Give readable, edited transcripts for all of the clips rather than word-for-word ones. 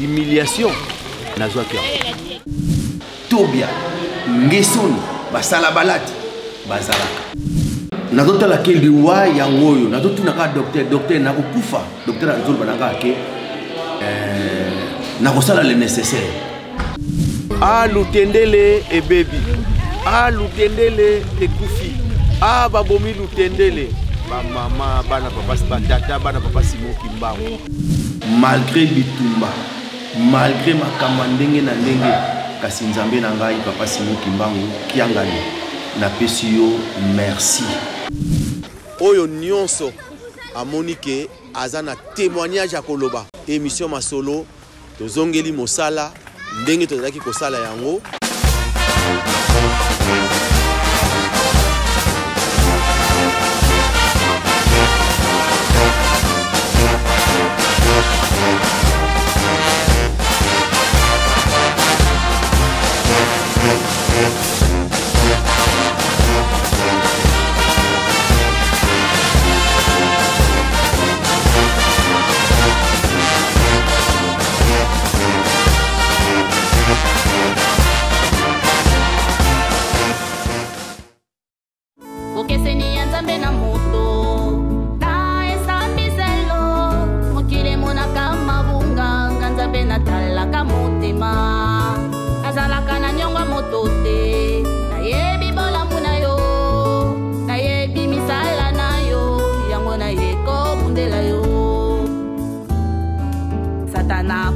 humiliation nazwaki Tobia ngesoni basala balati bazalaka nazotala ke liwa yango oyo nazotunaka docteur nakokufa docteur azoloba nanga ke nakosala le nécessaire. Lutendele ebebi, lutendele ekufi, babomi lutendele, mama bana papa batata bana papa Simoki Mbangu. Malgré bitumba, malgré makambo ndenge na ndenge, kasi nzambe na ngai papa Simoki Mbangu kiangani na pesi yo merci. Oyo nyonso amoni ke aza na témoignage ya koloba émission masolo tozongeli mosala ndenge tozalaki kosala yango.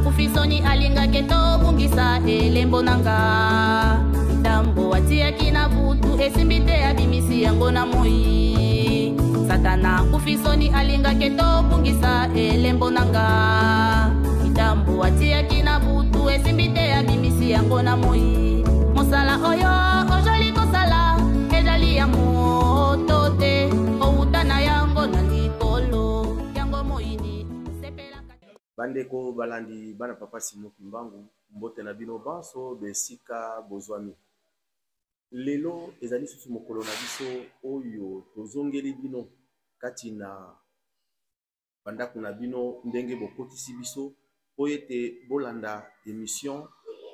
Kufisoni alinga keto bungisa elembo nanga ndambo watia kina butu esimbite ya bimisi yango na moi. Satana kufisoni alinga keto bungisa elembo nanga ndambo watia kina butu esimbite ya bimisi yango na moi. Mosala oyo ojali kosala ejali ya motote outana yango na likolo yango moini. Bandeko balandi bana papa Simoki Mbangu mbote na bino banso besika bozwami. Lelo ezali susu mokolo na biso oyo tozongeli bino kati na bandako na bino ndenge bokotisi biso po ete bolanda émission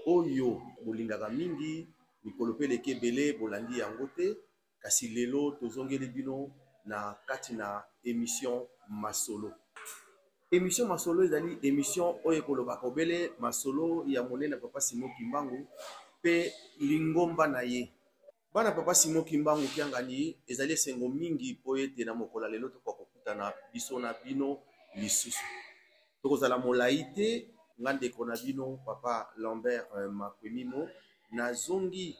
oyo bolingaka mingi mikolo pe leke ebele bolandi yango te, kasi lelo tozongeli bino na kati na émission masolo. Émission masolo ezali émission oyo koloba kobele masolo ya monene papa Simoki Mbangu pe lingomba na ye. Bana papa Simoki Mbangu kiangani ezali esengo mingi po ete na mokola lelo tokokutana biso na bino lisusu. Tokozala molai te ngandeko na bino papa Lambert Makwemimo nazongi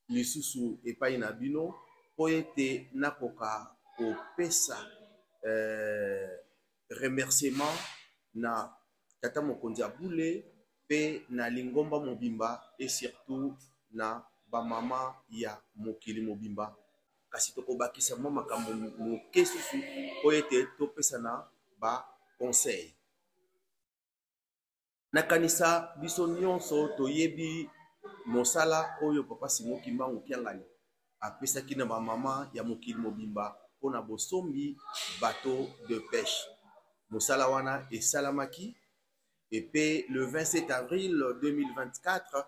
lisusu epai na bino po ete nakoka kopesa remerciement na tata mokonzi abule pe na lingomba mobimba et surtout na bamama ya mokili mobimba. Kasi tokobakisa mwa makambo moke susu po ete topesa na ba conseil. Nakanisa biso nyonso toyebi mosala oyo papa Simoki Mbangu kiangani apesaki na bamama ya mokili mobimba pona bosombi bateau de pêche. Mosala wana esalamaki et puis le 27 avril 2024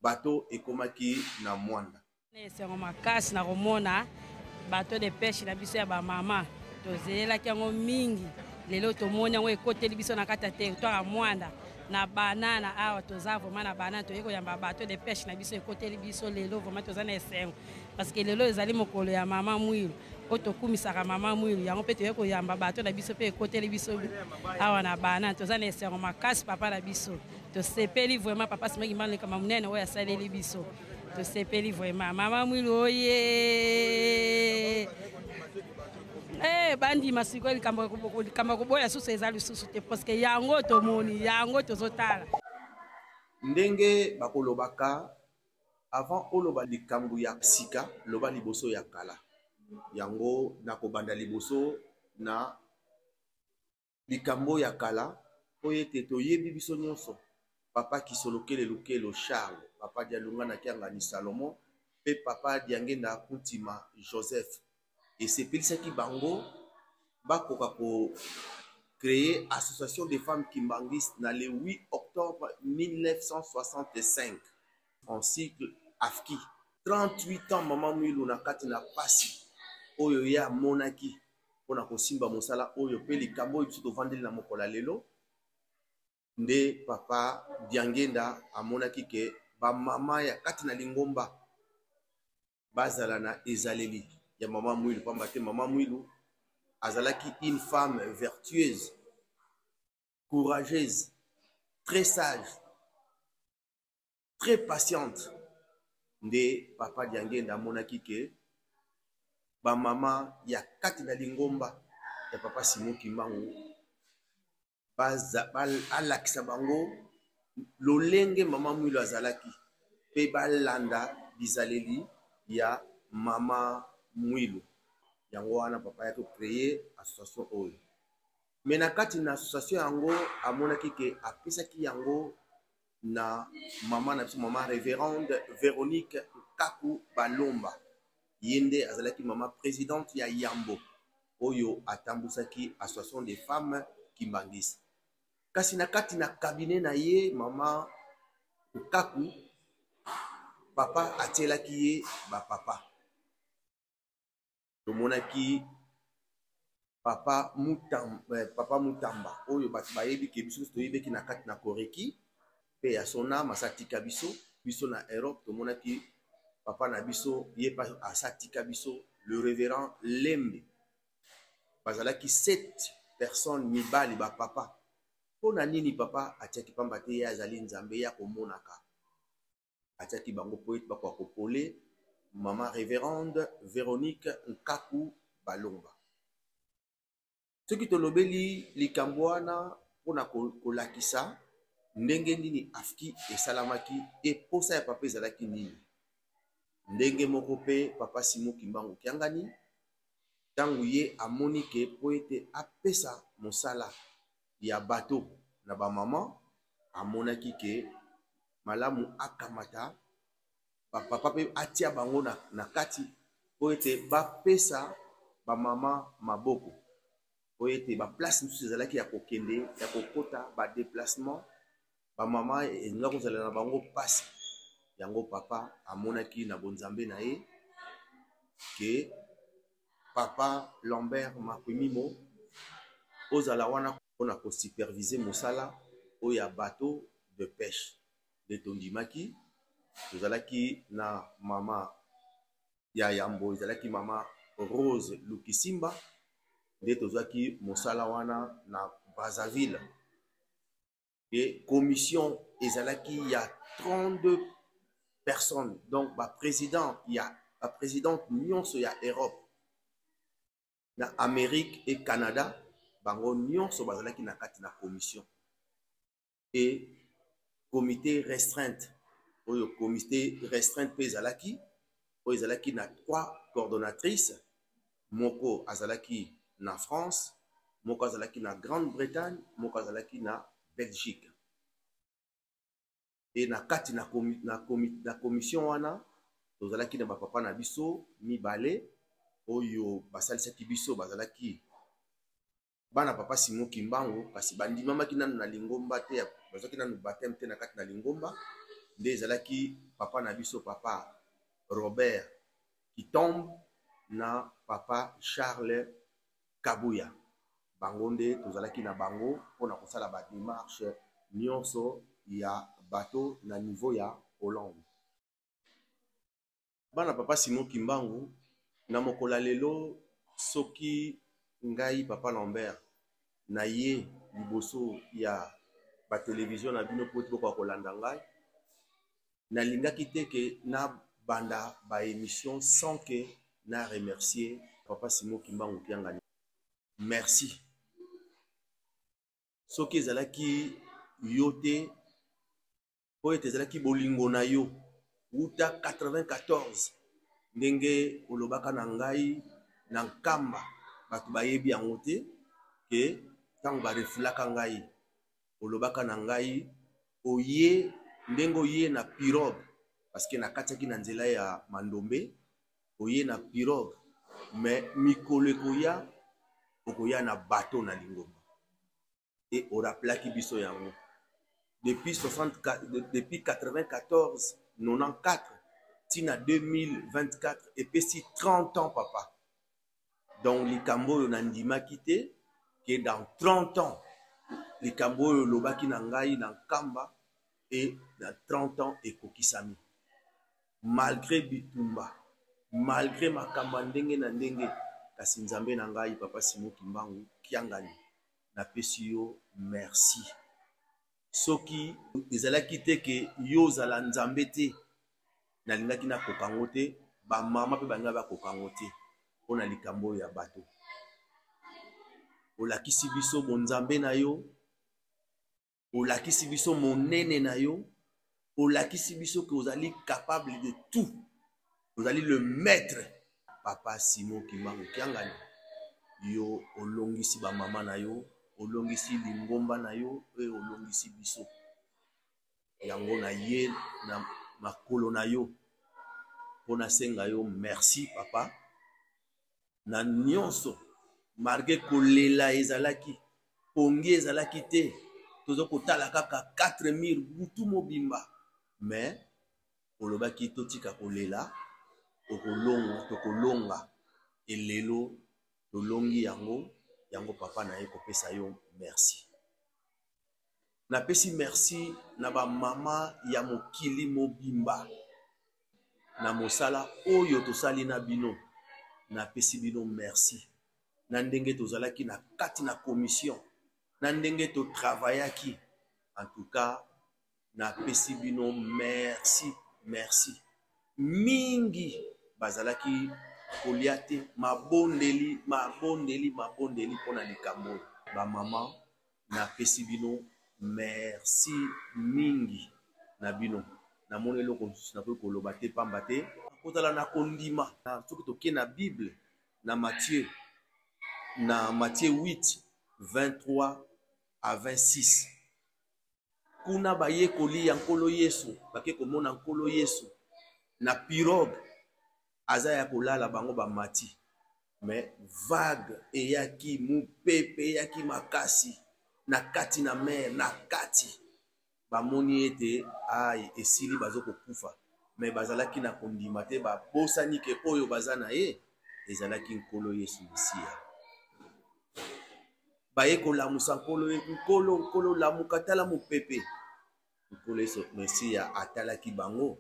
bateau ekomaki na Mwanda. Nesengo makasi na komona bateau de pêche na biso ya ba mama tozelelaki yango mingi lelo tomoni yango ekoteli biso na kati ya territoire ya Mwanda na banana awa toza vraiment na banana toyeko yamba bateau de pêche na biso ekoteli biso lelo vraiment toza na esengo parce que lelo ezali mokolo ya mama mwilu otokumisaka mama mwilu yango pe toyeko yamba bateau na biso pe ekoteli biso awa na banana toza na esengo makasi papa na biso tosepeli vraiment papa Simoki Mbangu kama munene oyo asaleli biso tosepeli vraiment mama mwilu oye bandi masiko kamba kuboya susu ezali susu te parce que yango tomoni yango tozotala ndenge bakolobaka avant oloba likambo ya sika loba liboso ya kala yango nakobanda liboso na likambo ya kala po ete toyebi biso nyonso papa Kisolokele Lukelo Charles papa Dialunga na Kiangani Salomon pe papa Diangenda Kuntima Joseph esepelisaki bango bakoka ko créé Association des femmes kimbanguistes le 8 octobre 1965 en cycle AFKI. 38 ans Maman Mwilu na kati na pasi oyo ya monaki pona kosimba mosala oyo pe likambo oyo biso tovandeli na mokola lelo nde papa Diangenda amonaki ke bamama ya kati na lingomba bazala na ezaleli ya Maman Mwilu pamba te Maman Mwilu azalaki une femme vertueuse, courageuse, très sage, très patiente. Nde papa Diangenda amonaki ke ba mama ya kati na lingomba ya papa Simon Kimbangu alakisa bango lolenge Maman Mwilu azalaki pe balanda bizaleli ya Mama Mwilu. Yango wana papa yato créé association oyo. Mais na kati na association yango amonaki ke apesaki yango na mama na biso mama révérende Véronique Kaku Balomba. Yende azalaki mama présidente ya Yambo oyo atambusaki association des femmes kimbanguistes. Kasi na kati na cabinet na ye mama Kaku papa atielaki ye ba papa. Tomonaki papa Mutamba oyo bato bayebi ke biso toyebeki na kati na koreki pe ya sona masatika biso na Europe. Tomonaki papa na biso ye pa asatika biso le révérend Lembe. Bazalaki 7 personnes mibali ba papa. Pona nini papa atiaki pamba te ya azali nzambe ya komonaka. Atiaki bango poète bakwa kopole Maman révérende Véronique Nkaku Balomba. Ce qui te lobeli likambwana pona kolakisa ndenge nini afki esalamaki e posa ya papa ezalaki nini. Ndenge moko pe papa Simon Kimbangu kiangani tangu ye amoni ke po ete apesa mosala ya bato na ba mama amonaki ke malamu akamata papa pe atia bango na kati po ete bapesa ba mama maboko po ete ba place misusu ezalaki ya kokende ya kokota ba déplacement ba mama elinga kozala na bango pasi. Yango papa amonaki na bonzambe na ye ke papa Lambert Makwimimo ozala wana mpona kosupervise mosala oyo ya bateau de pêche de tondimaki. Tozalaki na mama ya Yambo ezalaki mama Rose Lukisimba nde tozalaki mosala wana na Brazzaville. Et commission ezalaki ya 32 personnes, donc ba président ya ba présidente nyonso ya Europe na Amérique et Canada bango nyonso bazalaki na kati na commission. Et comité restreinte oyo comité restreinte pe ezalaki oyo ezalaki na 3 coordonnatrices, moko azalaki na France, moko azalaki na Grande-Bretagne, moko azalaki na Belgique. Et na kati na commission wana tozalaki na bapapa na biso mibale oyo basalisaki biso bazalaki bana papa Simon Kimbangu kasi bandimamaki nanu na lingomba te bazalaki nanu baptême te na kati na lingomba. Nde ezalaki papa na biso papa Robert Kitombe na papa Charles Kabuya. Bango nde tozalaki na bango mpona kosala ba démarche nyonso ya bateau na niveau ya Hollande. Bana papa Simon Kimbangu na mokola lelo soki ngai papa Lambert na ye liboso ya ba télévision na bino po tiko kolanda ngai nalingaki te ke na banda ba émission sans que na remercier papa Simon Kimbangu kiangani. Merci. Soki ezalaki yote po ete ezalaki bolingo na yo uta 94 ndenge olobaka na ngai na nkamba bato bayebi yango te ke ntango barefulaka ngai olobaka na ngai oye ndenge oye na pirogue parce que nakatiaki na nzela ya Mandombe oye na pirogue mais mikolo ekoya okoya na bateau na lingomba. et oraplaki biso yango. Depuis 94, 94, tina 2024, et puis si 30 ans, papa. Donc, les Cambo nandima quitté, que dans 30 ans, les Cambo lobaki nangai dans Kamba, et dans 30 ans, et Kokisami. Malgré Bitumba, malgré ma Kambandenge nandenge, kasi nzambe nangai, papa Simon Kimbangu, kiangani, na pesio, merci. Soki, ezalaki te ke yo zala nzambe te, nalingaki na kokango te, ba mama pe banga ba kokango te, pona likambo ya bato. Olakisi biso bonzambe na yo, olakisi biso monene na yo, olakisi biso que ozali capable de tout, ozali le maître. Papa Simon Kimbangu kiangani, yo olongisi ba mama na yo, olongisi lingomba na yo, e olongisi biso. Yango na ye na makolo na yo, pona senga yo, merci papa. Na nyonso, malgré kolela ezalaki, pongi ezalaki te, tozo kotala kaka 4000 butu mobimba, mais olobaki totika kolela, tokolonga, elelo tolongi yango, yango papa na ye kopesa yo merci. Na pesi merci na ba mama ya mokili mobimba, na mosala oyo tosali na bino, na pesi bino merci. Na ndenge tozalaki na kati na commission, na ndenge to travaillaki, en tout cas na pesi bino merci, merci. Mingi bazalaki koliate mabondeli pona likambo. Ba mama na pesi bino merci mingi na bino. Na monelo ko na ko koloba te pamba te. Kotala na kondima na soki toke na Bible na Matthieu 8 23 à 26. Kuna baye koli ya nkolo Yesu, bake komona nkolo Yesu na pirogue azaya kolala bango ba mati, mais vague eyaki mupepe eyaki makasi na kati na mer na kati, bamoni ete ai esili bazoko kufa, mais bazalaki na kondima te, babosani ke oyo bazana ye ezalaki nkolo Yesu Mesia. Baye kolamusa nkolo lamuka tala mupepe, nkolo Yesu Mesia atalaki bango,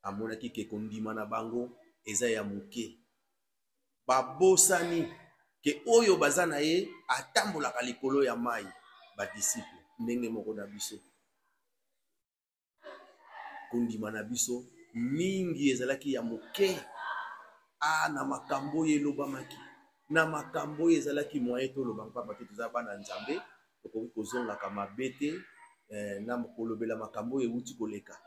amonaki ke kondima na bango eza ya muke, babosani ke oyo bazana ye atambolaka likolo ya mai, ba disciple ndenge moko na biso. Kondima na biso mingi ezalaki ya muke, na makambo elobamaki, na makambo ezalaki moyen to lobanga papa te toza bana nzambe, tokoki kozongaka mabe te, na kolobela makambo euti koleka,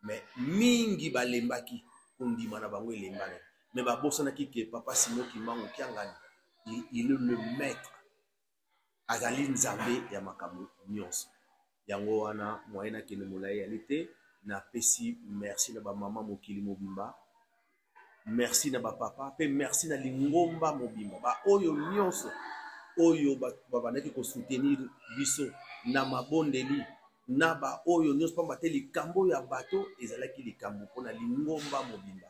mais mingi balembaki kondima na bango elembana, mais babosanaki ke papa Simon Kimbangu kiangani, il est le maître, azali nzambe ya makambo nyonso. Yango wana moyen na kene molai alite, na pesi merci na ba mama mokili mobimba, merci na ba papa, pe merci na lingomba mobimba, ba oyo nyonso oyo babandaki ko soutenir biso na mabondeli, na ba oyo nyonso pamba te likambo ya bato ezalaki likambo pona lingomba mobimba,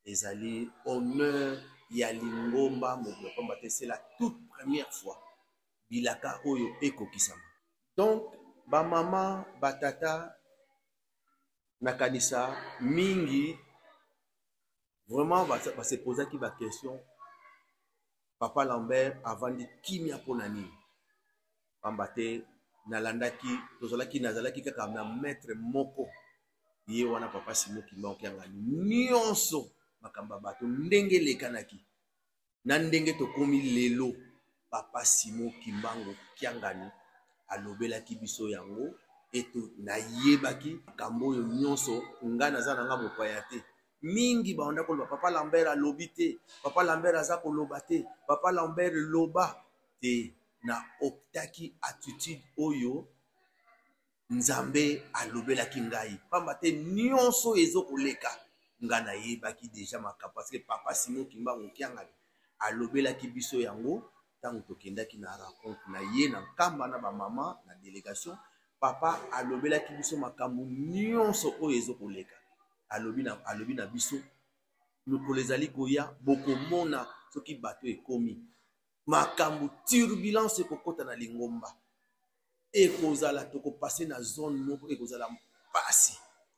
ezali honneur ya lingomba mobimba pamba te c'est la toute première fois bilaka oyo ekokisama. Donc ba mama batata na kanisa mingi vraiment ba se poser ki ba question, papa Lambert avandi kimia pona nini, pamba te nalandaki tozalaki nazalaki kaka na maître moko ye wana papa Simon Kimbangu kiangani, nyonso makamba bato ndenge lekanaki na ndenge tokomi lelo, papa Simon Kimbangu kiangani alobelaki biso yango, eto na yebaki makambo oyo nyonso nga naza nanga mopaya te. Mingi baonda koloba papa Lambert alobi te, papa Lambert aza koloba te, papa Lambert loba te, na optaki attitude oyo nzambe alobelaki ngai, pamba te nyonso ezokoleka nga na yebaki deja makambo, parce que papa Simon Kimbangu kiangani alobelaki biso yango tant tokendaki na rencontre na ye na nkamba na bamama na délégation papa alobelaki biso makambo nyonso oyo ezokoleka alobi na biso lokolo ezali koya bokomona soki bato ekomi makambo turbulence ekokota na lingomba ekozala tokopase na zone moko ekozala mpasi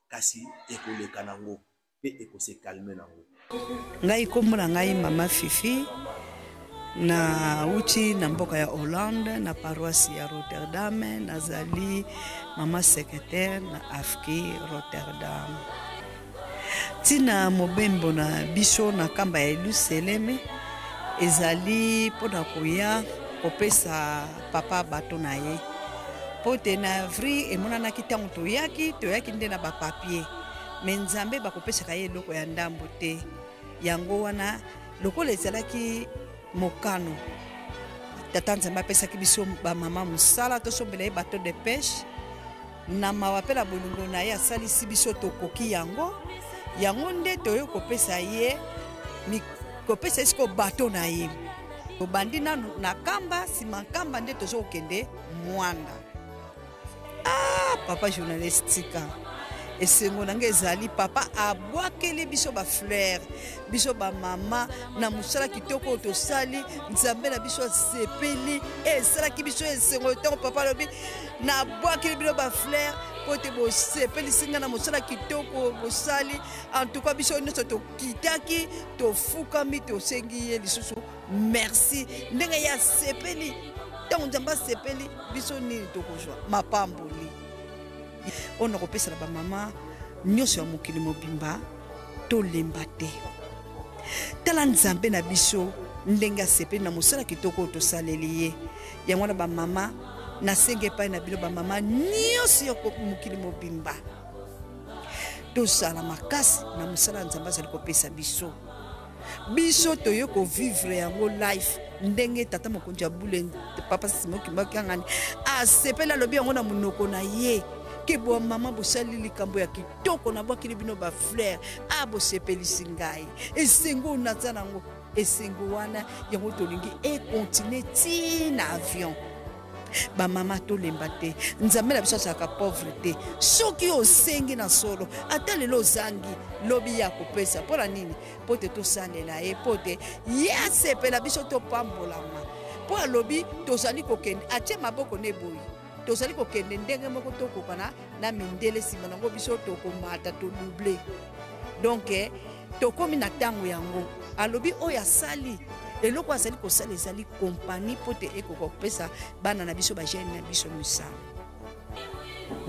kasi ekoleka nango mpe ekose kalme nango. Ngai kombo na ngai mama Fifi na uti na mboka ya Hollande na paroisse ya Rotterdam nazali mama secrétaire na AFKI Rotterdam. Tina mobembo na biso na kamba ya Yerusalem ezali pona koya kopesa papa bato na ye pote na avril emonanaki ntango toyaki nde na bapapier me nzambe bakopesaka ye eloko ya ndambo te yango wana lokola ezalaki mokano tata nzambe apesaki biso bamama mosala tosombela ye bateau de pêche na mawa mpe na bolingo na ye asalisi biso tokoki yango nde toyo kopesa ye kopesa esiko bateau na ye tobandi nanu na kamba nsima nkamba nde tozokokende mwanda. Papa journalistika esengo nanga ezali papa abwakeli biso ba fleur biso ba mama na musala kitoko tosali nzambe na biso sepeli esalaki biso esengo to papa lobi na abwakeli biso ba fleur pote bo sepeli singa na musala kitoko bosali en tout cas biso nyonso tokitaki tofukami tosengi ye lisusu merci ndenge ya sepeli ntango nzambe sepeli biso nini tokozwa mapamboli on kopesa na bamama nyonso ya mokili mobimba tolemba te tala nzambe na biso ndenge asepeli na mosala kitoko tosaleli ye yango na bamama nasenge epai na bino bamama nyonso ya mokili mobimba tosala makasi na mosala nzambe azali kopesa biso toyo kovivre yango life ndenge tata mokonzi ya bule papa simokimbakiangani asepeli alobi yango na monoko na ye ke bo mama bosali likambo ya kitoko na bwakili bino ba fleur bosepelisi ngai esengo naza nango esengo wana yango tolingi ekontinue tina avion bamama tolemba te nzambe na biso azalaka pauvre te soki osengi na solo ata lelo ozangi lobi ya kopesa mpona nini mpo te tosalela ye mpo te ye asepela biso topambolama mpo alobi tozali kokende atie maboko ne boyi tozali kokende ndenge moko tokokana na mindele nsima nango biso tokomata todouble donc tokomi na ntango yango alobi oyo asali eloko azali kosala ezali kompani mpo te ekokopesa bana na biso bagene na biso misala.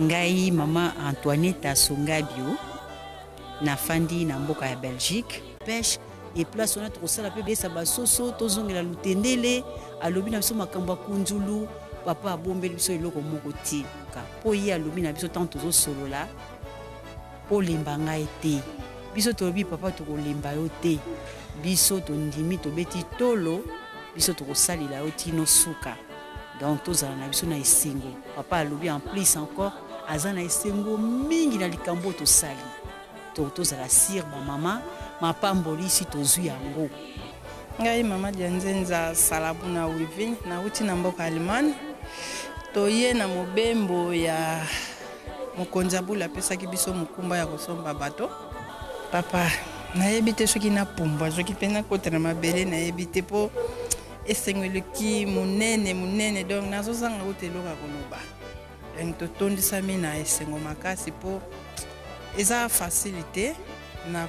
Ngai mama Antoinette Songabio nafandi na mboka ya Belgique pêche et place on a tosala pe besa basoso tozongela lutendele alobi na biso makambo kunzulu papa abombeli biso eloko moko tika po ye alobi na biso tanto tozosolola po lemba ngai te biso tolobi papa tokolemba yo te biso tondimi tobeti tolo biso tokosalila yo tino suka donc tozala na biso na esengo papa alobi en plus encore aza na esengo mingi na likambo tosali tozala sir bamama mapamboli si tozwi yango. Ngai mama Dianzenza Salabuna Wivin na uti na mboka Allemagne toye na mobembo ya mokonzabula apesaki biso mokumba ya kosomba bato papa nayebi te soki napumbwa soki mpe nakotela mabele nayebi te mpo esengoleki monene donc nazozanga kote eloko ya koloba donc totondisami na esengo makasi mpo eza facilité na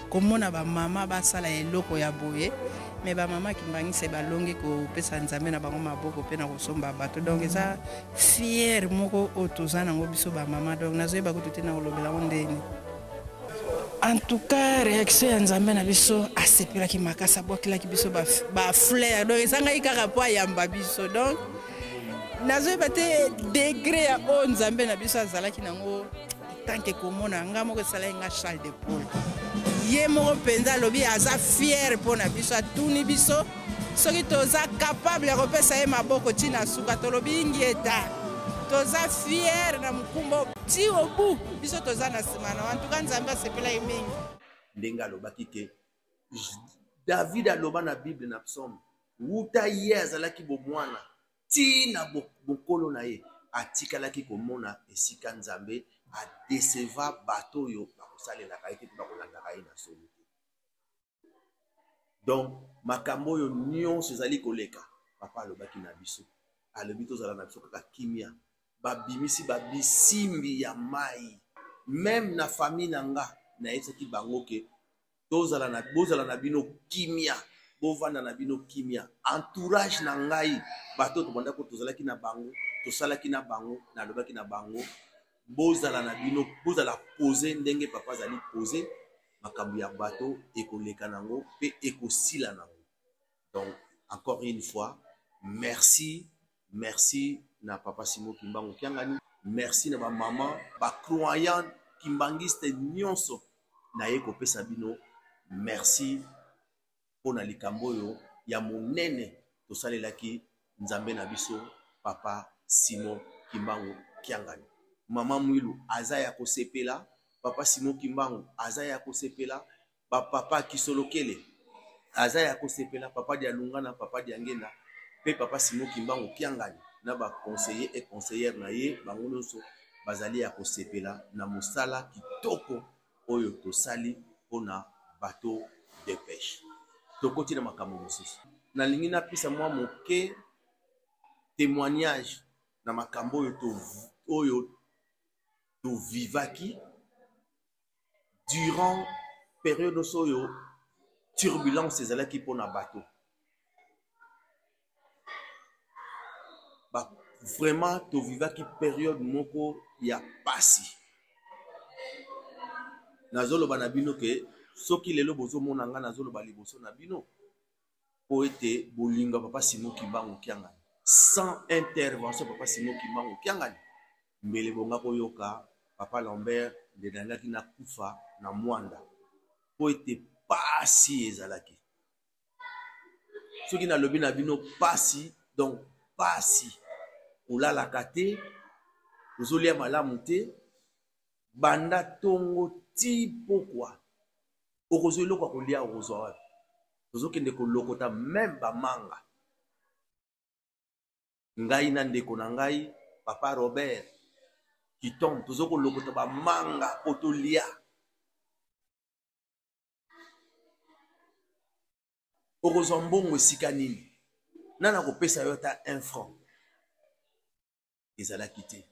komona bamama basala eloko ya boye me bamama kimbangisa balongi kopesa nzambe na bango maboko mpe na kosomba bato donc eza fiere moko oyo toza nango biso bamama donc nazoyeba kutu te na kolobela ngo ndeni. En tout cas réaction ya nzambe na biso asepelaki makasi abwakelaki biso bafleur donc ezangai kaka mpo ayamba biso donc nazoyeba te degré ya oyo nzambe na biso azalaki nango tanke komona nga moko esalaki nga Charles de Paul ye moko mpenza alobi aza fiere mpo na biso atuni biso soki toza capable ya kopesa ye maboko ntina suka tolobi ngieta toza fiere na mokumba ti obu biso toza na nsima na antuka nzambe asepela ye mingi ndenge alobaki ke David aloba na Bible na psaume wuta ye azalaki bomwana tina bokolo na ye atikalaki komona esika nzambe adeseva bato oyo bakosalelaka ye te mpe bakolandaka ye na solo te. Donc makambo oyo nyonso ezali koleka papa alobaki na biso, alobi tozala na biso kaka kimia, babimisi babisimbi ya mai. Même na famille na nga nayebisaki bango ke bozala na bino kimia, bovanda na bino kimia. Entourage na ngai bato tobandako tozalaki na bango, tosalaki na bango, nalobaki na bango bozala na bino, bozala pose ndenge papa azali pose, makambo ya bato ekoleka nango pe ekosila nango. Donc encore une fois, merci na papa Simon Kimbangu Kiangani, merci na ba maman, ba croyant kimbangiste nyonso na ye kopesa bino, merci pona likambo yo ya monene tosalelaki nzambe na biso papa Simon Kimbangu Kiangani. Mama Mwilu azaya kosepela, papa Simon Kimbangu azaya kosepela, papa Kisolokele azaya kosepela, papa Dialungana, papa Diangena pe papa Simon Kimbangu Kiangani na ba conseiller et conseillère na ye bango nyonso bazali ya kosepela na mosala kitoko oyo tosali pona bateau de pêche. Tokoti na makambo mosusu nalingi napesa mwa moke témoignage na makambo oyo tovivaki durant période oyo turbulence ezalaki pona bateau. Vraiment tovivaki période moko ya pasi. Nazoloba na bino ke soki lelo bozomona nga nazoloba liboso na bino po ete bolinga papa Simon Kimbangu Kiangani, sans intervention papa Simon Kimbangu Kiangani mbele bonga koyoka papa Lambert de dangaki na kufa na mwanda po ete pasi ezalaki. Soki nalobi na bino pasi, donc pasi olala kate ozolia malamu te banda tongo ti pokwa okozolo kwa kolia okozwa wapi, tozokende kolokota même bamanga. Ngai na ndeko na ngai papa Robert Kitom tozokolokota bamanga otolia. Okozwa mbongo esika nini nana kopesa yo ata 1 franc ezalaki te.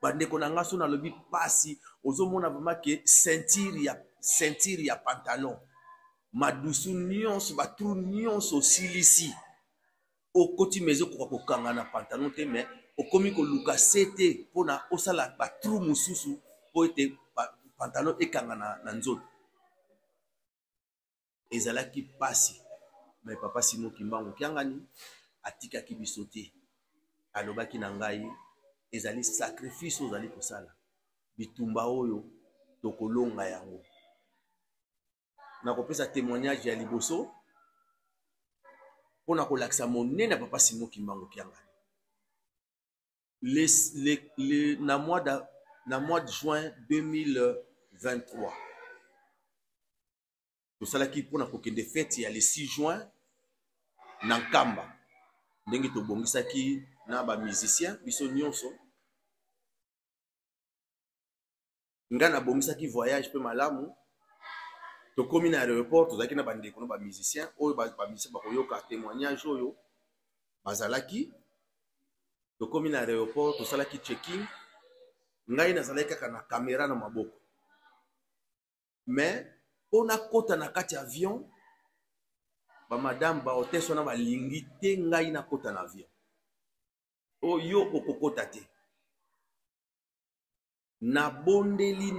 Bandeko na nga so nalobi pasi ozomona vraiment ke ceinture ya pantalon madusu nyonso batrou nyonso osilisi okoti mezo kokanga na pantalon te, mais okomi koluka sete mpona osala batrou mosusu po ete pantalon ekanga na nzoto. Ezalaki pasi, mais papa Simon Kimbangu Kiangani atikaki biso te. Alobaki na ngai ezali sacrifice ozali kosala bitumba oyo tokolonga yango. Nakopesa témoignage ya liboso pona kolakisa monene na papa Simon Kimbangu Kiangani. Na mois de juin 2023 tosalaki pona kokende fête ya le 6 juin na Nkamba, ndenge tobongisaki na ba musicien biso nyonso. Nga na bongisaki voyage pe malamu, tokomi na aéroport tozalaki na bandeko na ba musicien oyo ba musicien bakoyoka témoignage oyo bazalaki. Tokomi na aéroport tosalaki check-in, ngai nazalaki kaka na caméra na maboko, mais pona kota na kati avion ba madame ba hôtesse wana balingi te ngai na kota na avion oyo okokota te. Nabondeli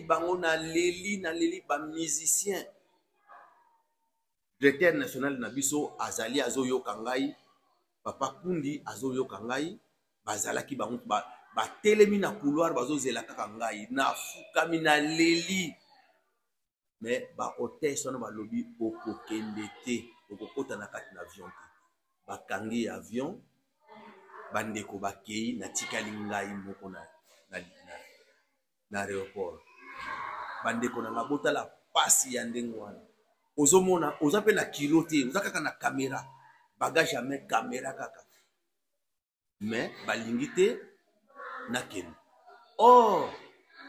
bango na leli ba musicien. Directeur national na biso azali azoyoka ngai, papa Kundi azoyoka ngai, bazalaki bango batelemi na couloir bazozela kaka ngai na fukami na leli. Mais ba hôtesse wana balobi okokende te, okokota na kati na avion te. Bakangi avion bandeko bakei na tikali ngai moko na aéroport. Bandeko na nga botala pasi ya ndenge wana. ozomona oza mpe na kilo te oza kaka na caméra bagage jamais caméra kaka mais balingi te nakende or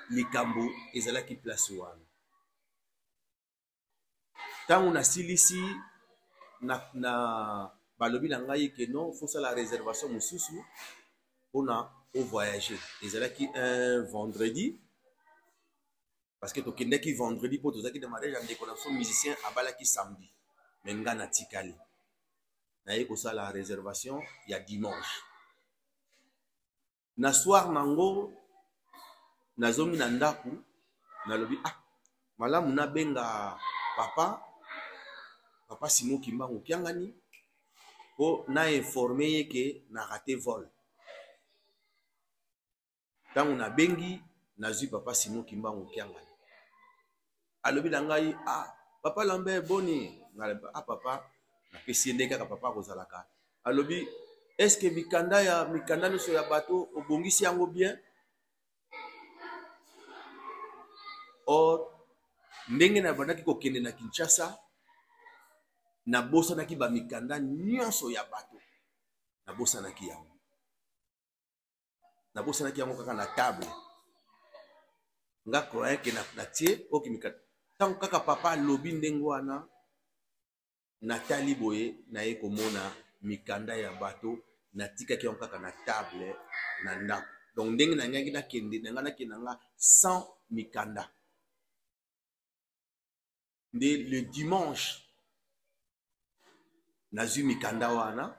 likambo ezalaki place wana ntango nasilisi na balobi na ngai ke non faut la réservation mosusu mpona ovoyager ezalaki un vendredi parce que tokendaki vendredi mpo tozalaki na mariage ya ndeko na biso musicien abalaki samedi me nga natikali naye kosala réservation ya dimanche na soir nango nazongi na ndako nalobi malamu nabenga papa Simon Kimbangu kiangani po na informe ye ke na raté vol ntango nabengi nazwi papa Simon Kimbangu kiangani alobi na ngai papa Lambert boni papa napesi ye nde kaka papa akozalaka alobi est-ce que mikanda nyonso ya bato obongisi yango bien or ndenge na bandaki kokende na Kinshasa nabosanaki bamikanda nyonso ya bato nabosanaki yango kaka na table nga croyais ke na tie oki mikanda ntango kaka papa alobi ndenge wana natali boye naye komona mikanda ya bato natikaki yango kaka na table na ndako donc ndenge na ngai nakende nga 100 mikanda nde le dimanche nazwi mikanda wana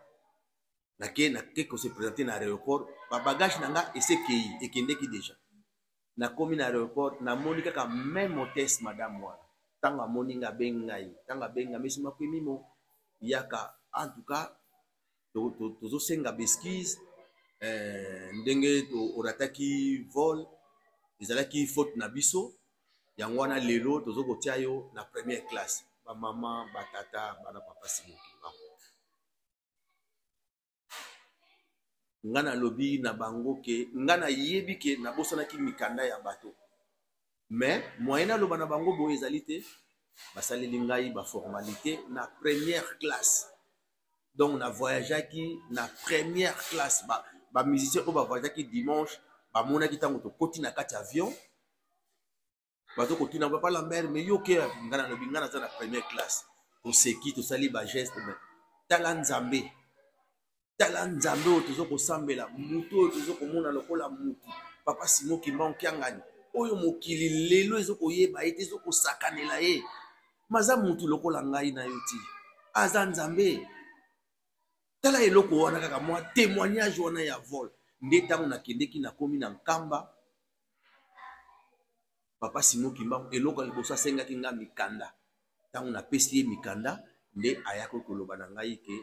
nake ko se présenter na aéroport babagage na nga esekei ekendeki déjà nakomi na aéroport namoni kaka même hôtesse madame wana ntango amoni nga abengi ngai ntango abenga mesi makwemimo yaka en tout cas tozosenga beskise ndenge orataki vol ezalaki faute na biso yango wana lelo tozokotia yo na première classe bamama batata bana papa Simon Kimbangu nga nalobi na bango ke nga nayebi ke nabosanaki mikanda ya bato mais moyen aloba na bango boye ezali te basaleli ngai baformalité na première classe donc na voyageaki na première classe bamusicien oyo bavoyageaki dimanche bamonaki ntango tokoti na kati avion bazokotina papa Lambert mais yo ke nga nalobi nga naza na première classe toseki tosali bageste mais tala nzambe oyo tozokosambela mutu oyo tozokomona lokola mutu papa Simon Kimbangu kiangani oyo mokili lelo ezokoyeba ye te ezokosakanela ye maza mutu lokola ngai na yo ti aza nzambe tala eloko wana kaka mwa témoignage wana ya vol nde ntango nakendeki nakomi na nkamba papa Simon Kimbangu eloko ya liboso asengaki nga mikanda ntango napesi ye mikanda nde ayaki koloba na ngai ke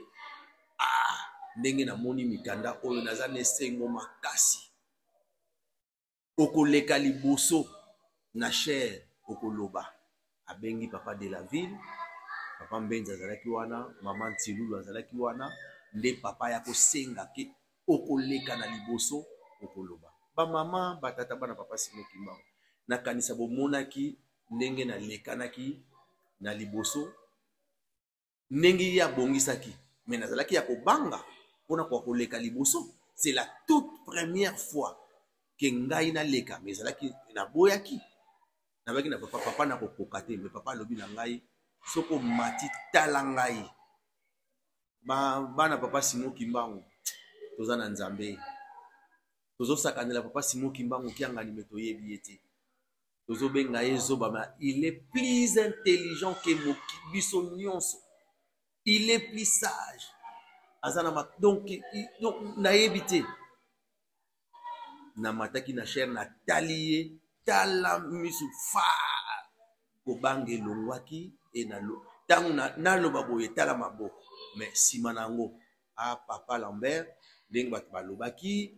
ndenge namoni mikanda oyo naza na esengo makasi okoleka liboso na chere okoloba abengi papa de la ville papa Mbenza azalaki wana mama Ntilulu azalaki wana nde papa ya kosenga ke okoleka na liboso okoloba bamama batata bana papa Simon Kimbangu nakanisa bomonaki ndenge nalekanaki na liboso ndenge ya bongisaki mais nazalaki ya kobanga mpona koleka liboso c'est la toute première fois ke ngai naleka mais ezalaki naboyaki nabaki na papa na kokoka te mais papa alobi na ngai soko mati tala ngai bana papa Simon Kimbangu toza na nzambe tozosakanela papa Simon Kimbangu kiangani me toyebi ye te tozobenga ye zobama il est plus intelligent que biso nyonso il est plus sage azana donc nayebi te namataki na chere na tali ye tala misu fa kobange elongwaki e ntango naloba boye tala maboko mais nsima nango papa Lambert ndenge bato balobaki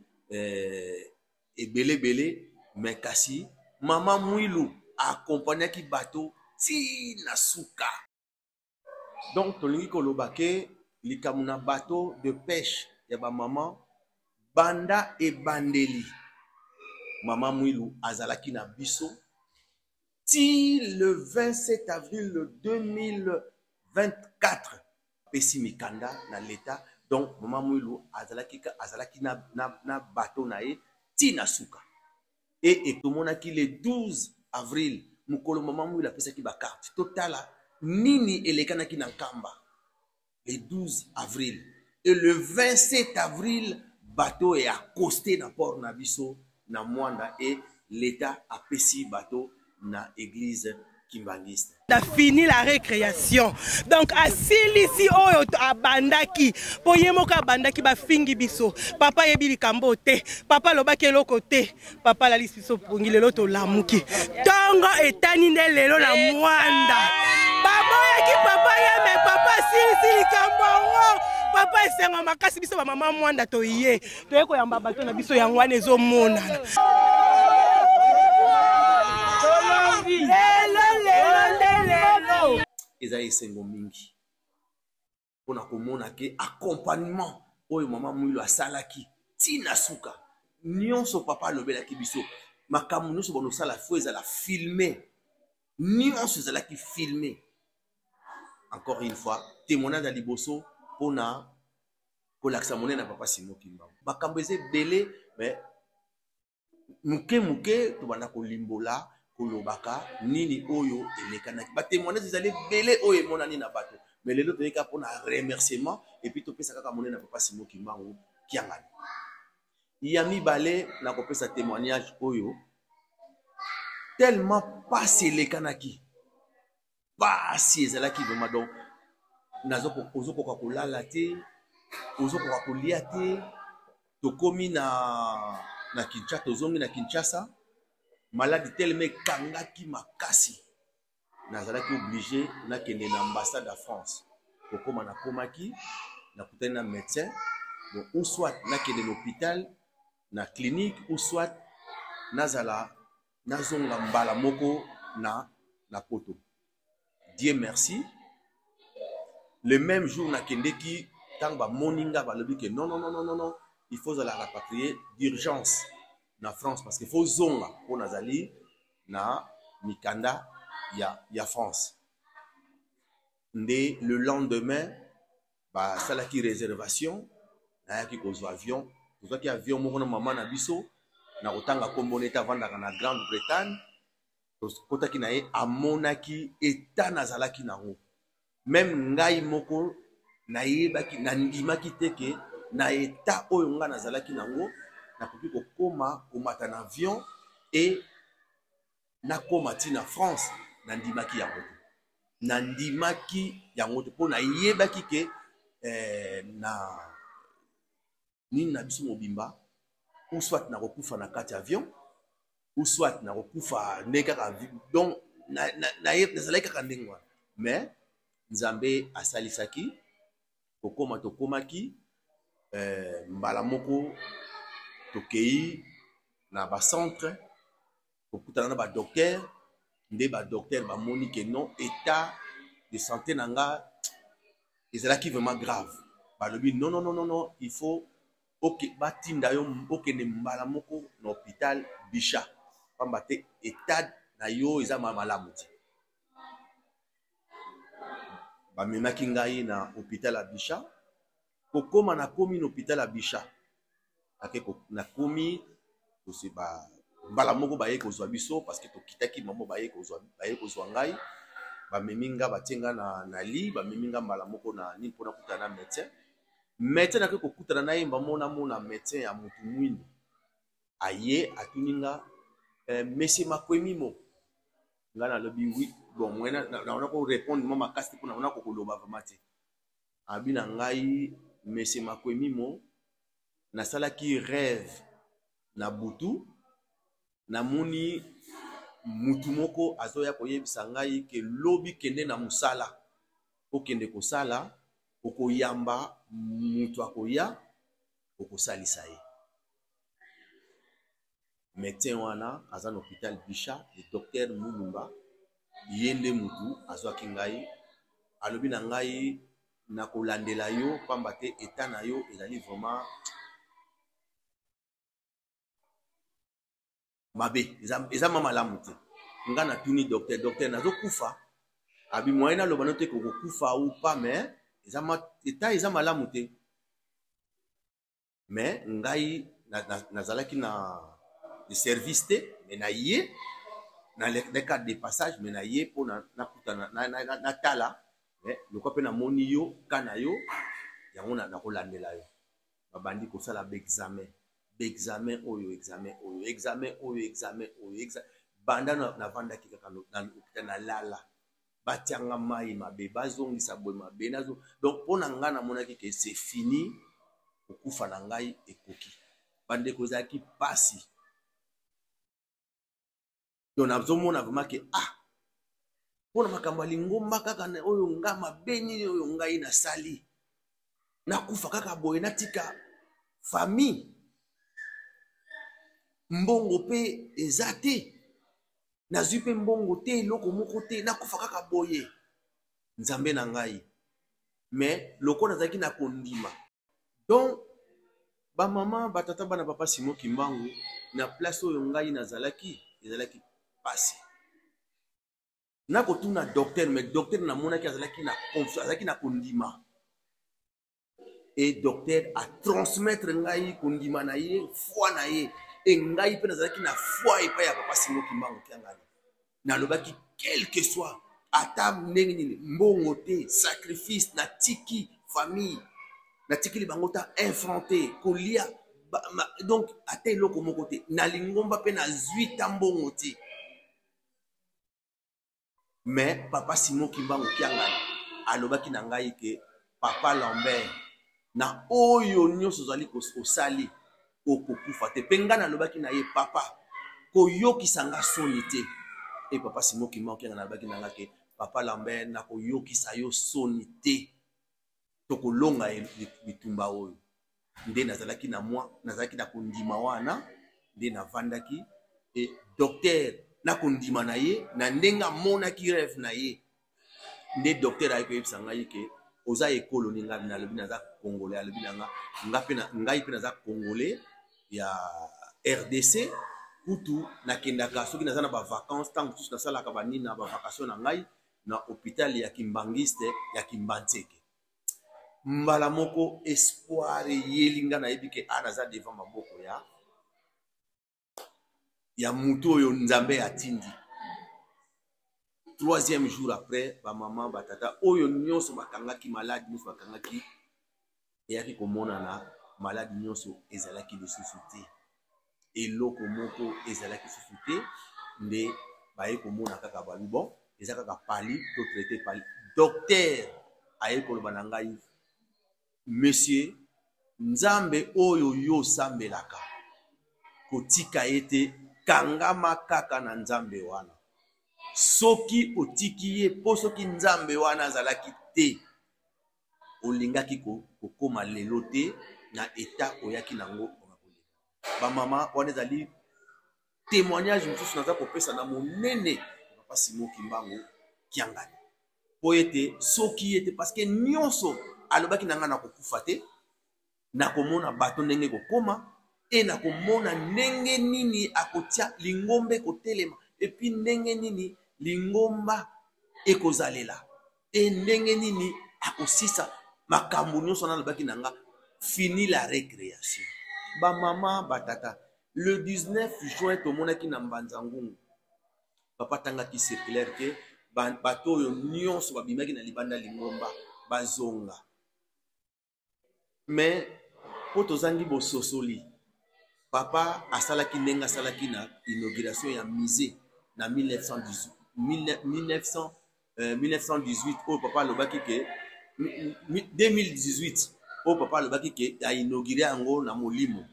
ebelebele mais kasi mama Mwilu akompagnaki bato ti na suka donc tolingi koloba ke likambo na bateau de pêche ya bamama banda ebandeli mama Mwilu azalaki na biso ti le 27 avril 2024 pesi mikanda na l'état. Donc maman Mwilu azalaki na bateau na ye ti na suka et tomonaki le 12 avril mukolo maman Mwilu apesaki ba carte totala nini elekanaki na nkamba le 12 avril et le 27 avril bateau est accosté na port na biso na Mwanda et l'état apesi bateau na église kimbangiste. A fini la récréation. Donc asilisi oyo abandaki. Poyemoka abandaki ba fingi biso. Papa yebili kambote. Papa lobaki eloko te. Papa la lisi biso pongile loto lamuki. Tongo etani nde lelo na Mwanda. Baboyaki papa yeme papa silisi kambongo. Papa esenga makasi biso ba mama Mwanda toye. Toyeko yamba bato na biso yangwane ezomona. Ezali esengo mingi mpona komona ke accompagnement oyo mama Mwilu asalaki tina suka nyonso papa alobelaki biso makambo nyonso bonosala fo ezala filme nyonso ezalaki filme. Encore une fois témoignage ya liboso mpona kolakisa monene na papa Simon Kimbangu makambo eza ebele mais muke tobanda kolimbola kolobaka nini oyo elekanaki ba témoignage ezali belé oyo emonani na bato mais lelo toyeka mpona remerciement et puis topesa kaka monene na papa Simon Kimbangu kiangani ya mibale na kopesa témoignage oyo tellement pasi elekanaki pasi ezalaki vraiment donc ozokoka kolala te ozokoka kolia te tokomi na Kinshasa tozongi na Kinshasa maladi tellement kangaki makasi nazalaki obligé nakende na ambassade de France kokoma nakomaki nakutani na médecin donc ou soit nakende na hôpital na clinique ou soit nazala nazonga mbala moko na poto. Dieu merci le même jour nakendeki tant ba moninga balobi que non il faut la rapatrier d'urgence na France parce qu'il faut zonga pour nazali na mikanda ya France. Nde le lendemain ba salaki réservation na yaki kozwa avion kozwaki avion moko na mama na biso na kotanga komboneta vandaka na Grande-Bretagne kotaki na ye amonaki eta nazalaki nango même ngai moko na yebaki na ndimaki teke na eta oyo nga nazalaki nango nakoki kokoma komata na avion et nakoma ti na France nandimaki yango te mpo nayebaki ke na nini na biso mobimba ou soit nakokufa na kati avion ou soit nakokufa nde kaka donc nazalaki kaka ndenge wana mais Nzambe asalisaki tokomaki mbala moko tokei na ba centre kokutana na ba docteur nde ba docteur bamoni ke non état de santé na nga ezalaki vraiment grave balobi non il faut batinda yo okende mbala moko na hôpital Bisha pamba te état na yo eza malamu te bamemaki ngai na hôpital ya Bisha kokoma nakomi na hôpital ya Bisha nakomi toseba mbala moko baye kozwa biso parce que tokitaki mamo baye kozwa ngai bamemi nga batie nga na lit bamemi nga mbala moko na nini mpona kutana na médecin nake kokutana na ye mona médecin ya motu mwindu aye atuni nga monsieur Makwemimo nga nalobi oui bon mwena naona ko répondre mama makasi mpona naona kokoloba vraiment te abi na ngai monsieur Makwemimo nasalaki rêve na butu namoni mutu moko azoya koyebisa ngai ke lobi kende na musala okende kosala okoyamba mutu akoya okosalisa ye médecin wana aza na hôpital Bisha le docteur Mulumba yende mutu azwaki ngai alobi na ngai nakolandela yo pamba te état na yo ezali vraiment mabe eza malamu te nga na tuni docteur nazo kufa abi moyena lo banote ko kufa ou pas mais eza malamu te mais ngai nazalaki na de service te mais na ye na le cadre de passage mais na ye pour na kutana na tala mais le ko pe na moni yo kana yo yango na kolandela yo babandi ko sala examen oyo banda na vanda ki kaka na lala batianga mai mabe bazongisa boye mabe nazo donc pona nga na monaki que c'est fini okufa na ngai ekoki bande kozaki pasi donc nazomona vraiment que pona makambo lingomba kaka oyo nga mabeni oyo ngai na sali nakufa kaka boye natika famille mbongo pe ezate nazwi pe mbongo te eloko moko te nakufa kaka boye nzambe na ngai mais loko nazalaki na kondima donc bamama batata bana papa Simon Kimbangu na place oyo ngai ezalaki pasi nakotuna docteur mais docteur namonaki azalaki na confiance azalaki na kondima et docteur a transmettre ngai kondima na ye foi na ye et ngai pe nazalaki na foi epai ya papa Simon Kimbangu kiangani nalobaki quel que soit ata ndenge nini mbongo te sacrifice na tiki famille na tiki libango ta infronté kolia donc ata eloko moko te na lingomba pe na zwi ta mbongo te mais papa Simon Kimbangu kiangani alobaki na ngai ke papa Lambert na oyo nyonso zali osali okokufa te pe nga nalobaki na ye papa koyokisa nga soni te et papa Simon Kimbangu kiangani alobaki na nga ke papa Lambert na koyokisa yo soni te tokolonga bitumba oyo nde nazalaki na kondima wana nde navandaki et docteur na kondima na ye na ndenga monaki rêve na ye nde docteur ayi koyebisa ngai ke oza ekolo ni ngai nalobi naza congolais alobi na ngai pe naza congolais ya RDC kutu nakendaka soki naza na bavacance ntango mosusu nasalaka banini na bavacation na ngai na hôpital ya Kimbangiste ya Kimbanzeke mbala moko espoir eyeli nga nayebi ke naza devant maboko ya mutu oyo nzambe atindi. Troisième jour après bamama batata oyo nyonso bakangaki malade nyonso bakangaki eyaki komona na malade nyonso ezalaki lisusu te eloko moko ezalaki lisusu te nde baye komona kaka babi bon eza kaka pali to traité pali docteur aye koloba na ngai monsieur nzambe oyo yo sambelaka kotika ete kangama kaka na nzambe wana soki otiki ye po soki nzambe wana azalaki te olingaki kokoma lelo te na eta oyaki nango bamama wana ezali témoignage mosusu naza kopesa na monene papa Simon Kimbangu kiangani po ete soki ete parce que nyonso alobaki na nga na kokufa te na komona bato ndenge kokoma e na komona ndenge nini akotia lingombe kotelema epi ndenge nini lingomba ekozalela e ndenge nini akosisa makambo nyonso na alobaki na nga fini la récréation. Ba mama batata le 19 juin tomonaki na Mbanzangungu papa tangaki circulaire ke bato oyo nyonso babimaki na libanda lingomba bazonga mais po tozangi bososoli papa asalaki ndenge asalaki na inauguration ya musée na 1918 oyo papa alobaki ke 2018 oyo papa alobaki ke ainaugure yango na molimo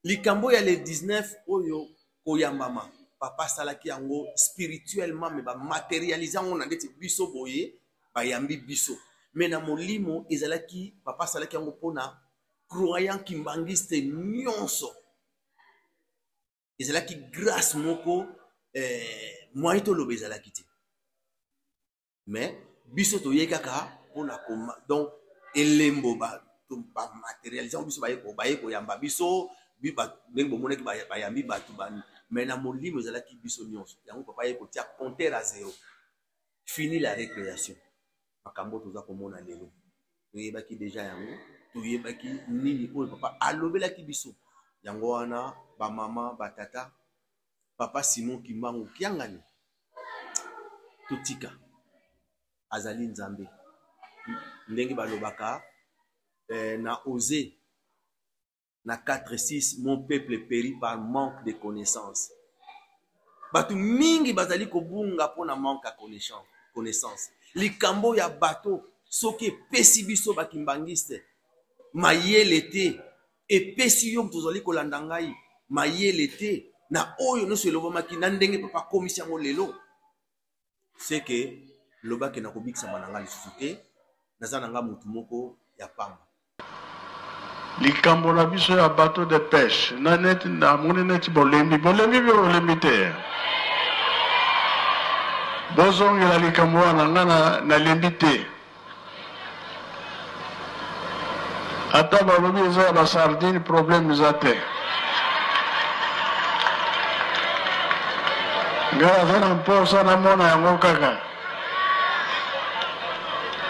likambo ya le 19 oyo koyambama papa asalaki yango spirituellement mais bamaterialize yango na ndeti biso boye bayambi biso mais na molimo ezalaki papa asalaki yango mpona croyant kimbangiste nyonso ezalaki grâce moko moyen toloba ezalaki te mais biso toye kaka mpona koma donc elembo bamaterialize yango biso baye koyamba biso ndenge bomonaki bayambi bato mais na molimo ezalaki biso nyonso yango papa ye kotia compteur à zéro. Fini la récréation makambo toza komona lelo toyebaki deja yango toyebaki nini oyo papa alobelaki biso yango wana bamama batata papa Simon Kimbangu kiangani totika azali nzambe ndenge balobaka na Osée na 4:6 mon peuple périt par manque de connaissance. Batu mingi bazali kobunga pona manque à connaissance. Likambo ya bato soki pesi biso bakimbangiste mayele te epesi yo tozali kolanda ngai mayele te na oyo no selobamaki na ndenge papa komisi yango lelo c'est que lobaki na kobikisa mananga lisusu te naza nanga mutu moko ya pamba. Likambo na biso ya bateau de pêche na net na moni net bolembi te bozongela likambo wana nga na lembi te ata balobi eza ya basardine problème eza te nga aza na mposa namona yango kaka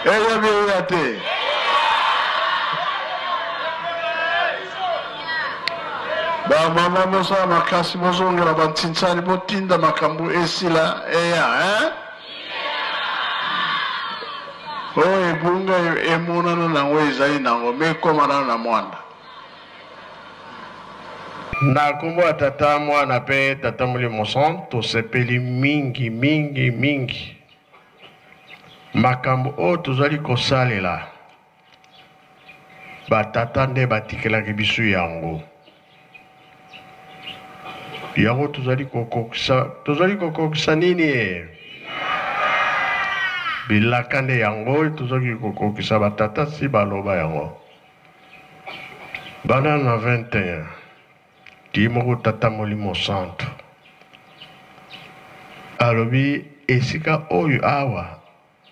eyabi eya te bamama bosala makasi bozongela bantinsani botinda makambo esila eya oyo ebunga emonana nango ezali nango me ekomana na mwanda na kombo ya tata mwana mpe tata molimo sant tosepeli mingi makambo oyo tozali kosalela batata nde batikelaki biso yango tozali kokokisa nini bilaka nde yango tozali kokokisa batata si baloba yango bana na 21 ti moko tata molimo centre alobi esika oyo awa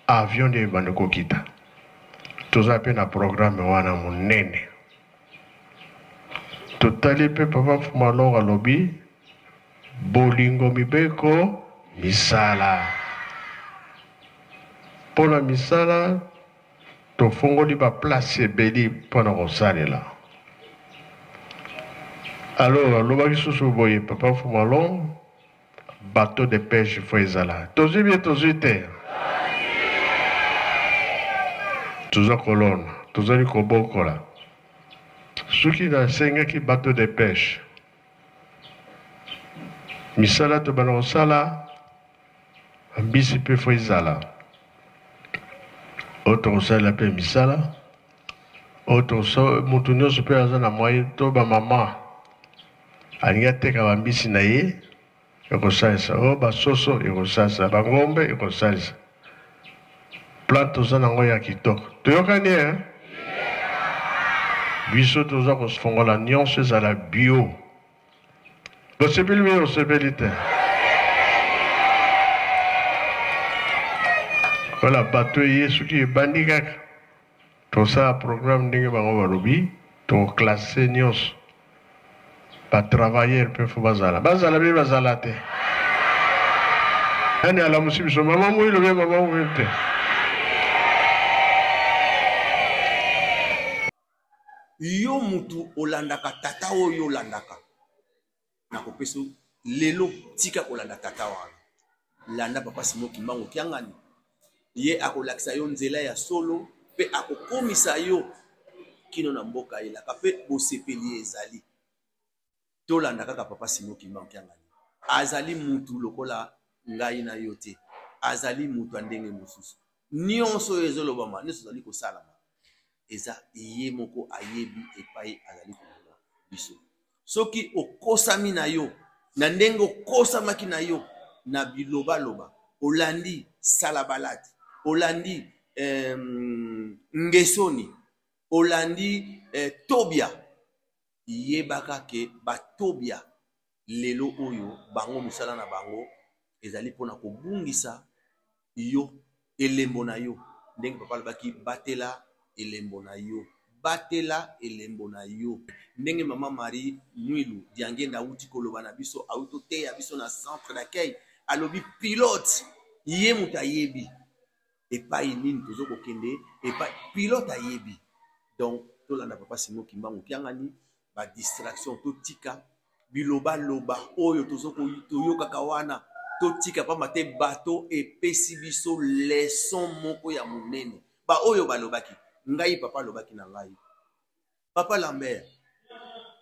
avion nde ebandi kokita toza mpe na programme wana monene totali mpe papa Fumalongo alobi bolingo mibeko misala mpona misala tofongoli baplace ebeli mpona kosalela alors alobaki susu boye papa Fumalongo bateau de pêche fo ezala tozwi bie tozwi te toza kolona tozali kobokola soki nasengaki bateau de pêche misala tobana kosala mbisi mpe fo ezala oyo tokosalela mpe misala oyo moto nyonso mpe aza na mwaye to bamama alingi ateka bambisi na ye ekosalisa oyo basoso ekosalisa bangombe ekosalisa plan toza nango ya kitoko toyokani biso toza kofongola nyonso ezala bio osepeli mie osepeli te wala bato eye soki ebandi kaka tosala programme ndenge bango balobi toklase nyonso batravailleur mpe fo bazala mpe bazala te yani alamusi biso mama moyi lobe mama moyi te yo mutu olandaka tata oyo olandaka nakopesa lelo tika kolanda tata wana landa papa Simon Kimbangu kiangani ye akolakisa yo nzela ya solo pe akokomisa yo kino na mboka elaka pe bosepeli ezali tolanda kaka papa Simon Kimbangu kiangani azali mutu lokola ngai na yo te azali mutu andenge mosusu nyonso ezolobama nyonso azali kosalama eza ye moko ayebi epai azali kolanda biso soki okosami na yo na ndenge okosamaki na yo na bilobaloba olandi salabalati olandi ngesoni olandi tobia yebaka ke batobia lelo oyo bango misala na bango ezali mpona kobungisa yo elembo na yo ndenge papa alobaki batela elembo na yo batela elembo na yo ndenge mama Marie Mwilu diangenda uti koloba na biso auto te ya biso na centre d'accueil alobi pilote ye mutayebi epai nini tozo kokende epai pilote ayebi donc tolanda papa Simon Kimbangu kiangani ba distraction totika biloba loba oyo tozo koyoka kawana totika pa mate bato epesi biso leçon moko ya monene ba oyo balobaki ngai papa lobaki na ngai papa Lambert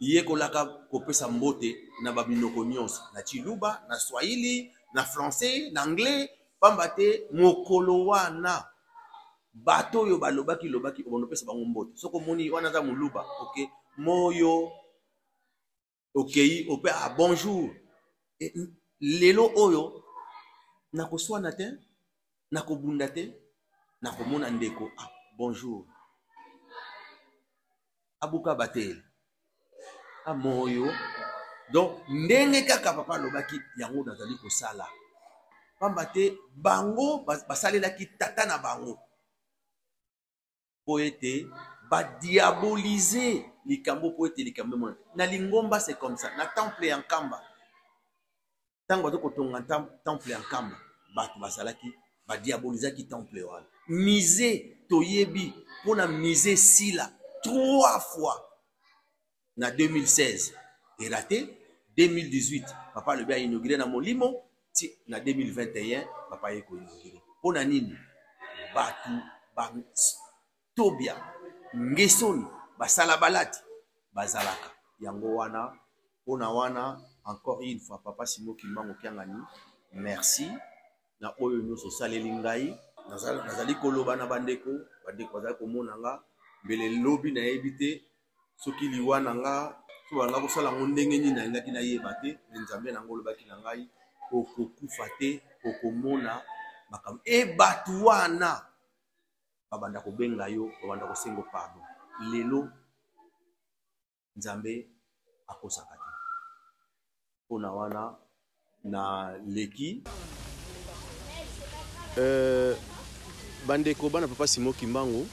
ye kolaka kopesa mbote na babinoko nyonso na Chiluba na Swahili na français na anglais pamba te mokolo wana bato oyo balobaki lobaki obonopesa bango mbote soko moni wana za muluba okay moyo okay ope a bonjour lelo oyo nakoswana te nakobunda te nakomona ndeko ah bonjour abuka batel a moyo donc ndenge kaka papa lobaki yango nazali kosala pamba te bango basalelaki tata na bango po ete badiabolize likambo po ete likambo na lingomba c'est comme ça na temple ya Nkamba tango bato kotonga temple ya Nkamba bato basalaki badiabolizaki temple wana mise toyebi pona mise sila 3 fois na 2016 et raté 2018 papa le bien inauguré na Molimo ti na 2021 papa yeko inauguré pona nini batu ba tobia ngesoni basala balati bazalaka yango wana pona wana encore une fois papa Simon Kimbangu kiangani merci na oyo nyonso saleli ngai nazali koloba na bandeko bazali komona nga mbele lobi na yebite soki liwana nga so banga kosala ngo ndenge nini na ngaki na yeba te nzambe na ngolo baki na ngai okokufa te okomona makambo e batu wana babanda kobenga yo babanda kosengo pardon lelo nzambe akosaka te pona wana na leki bandeko bana papa Simon Kimbangu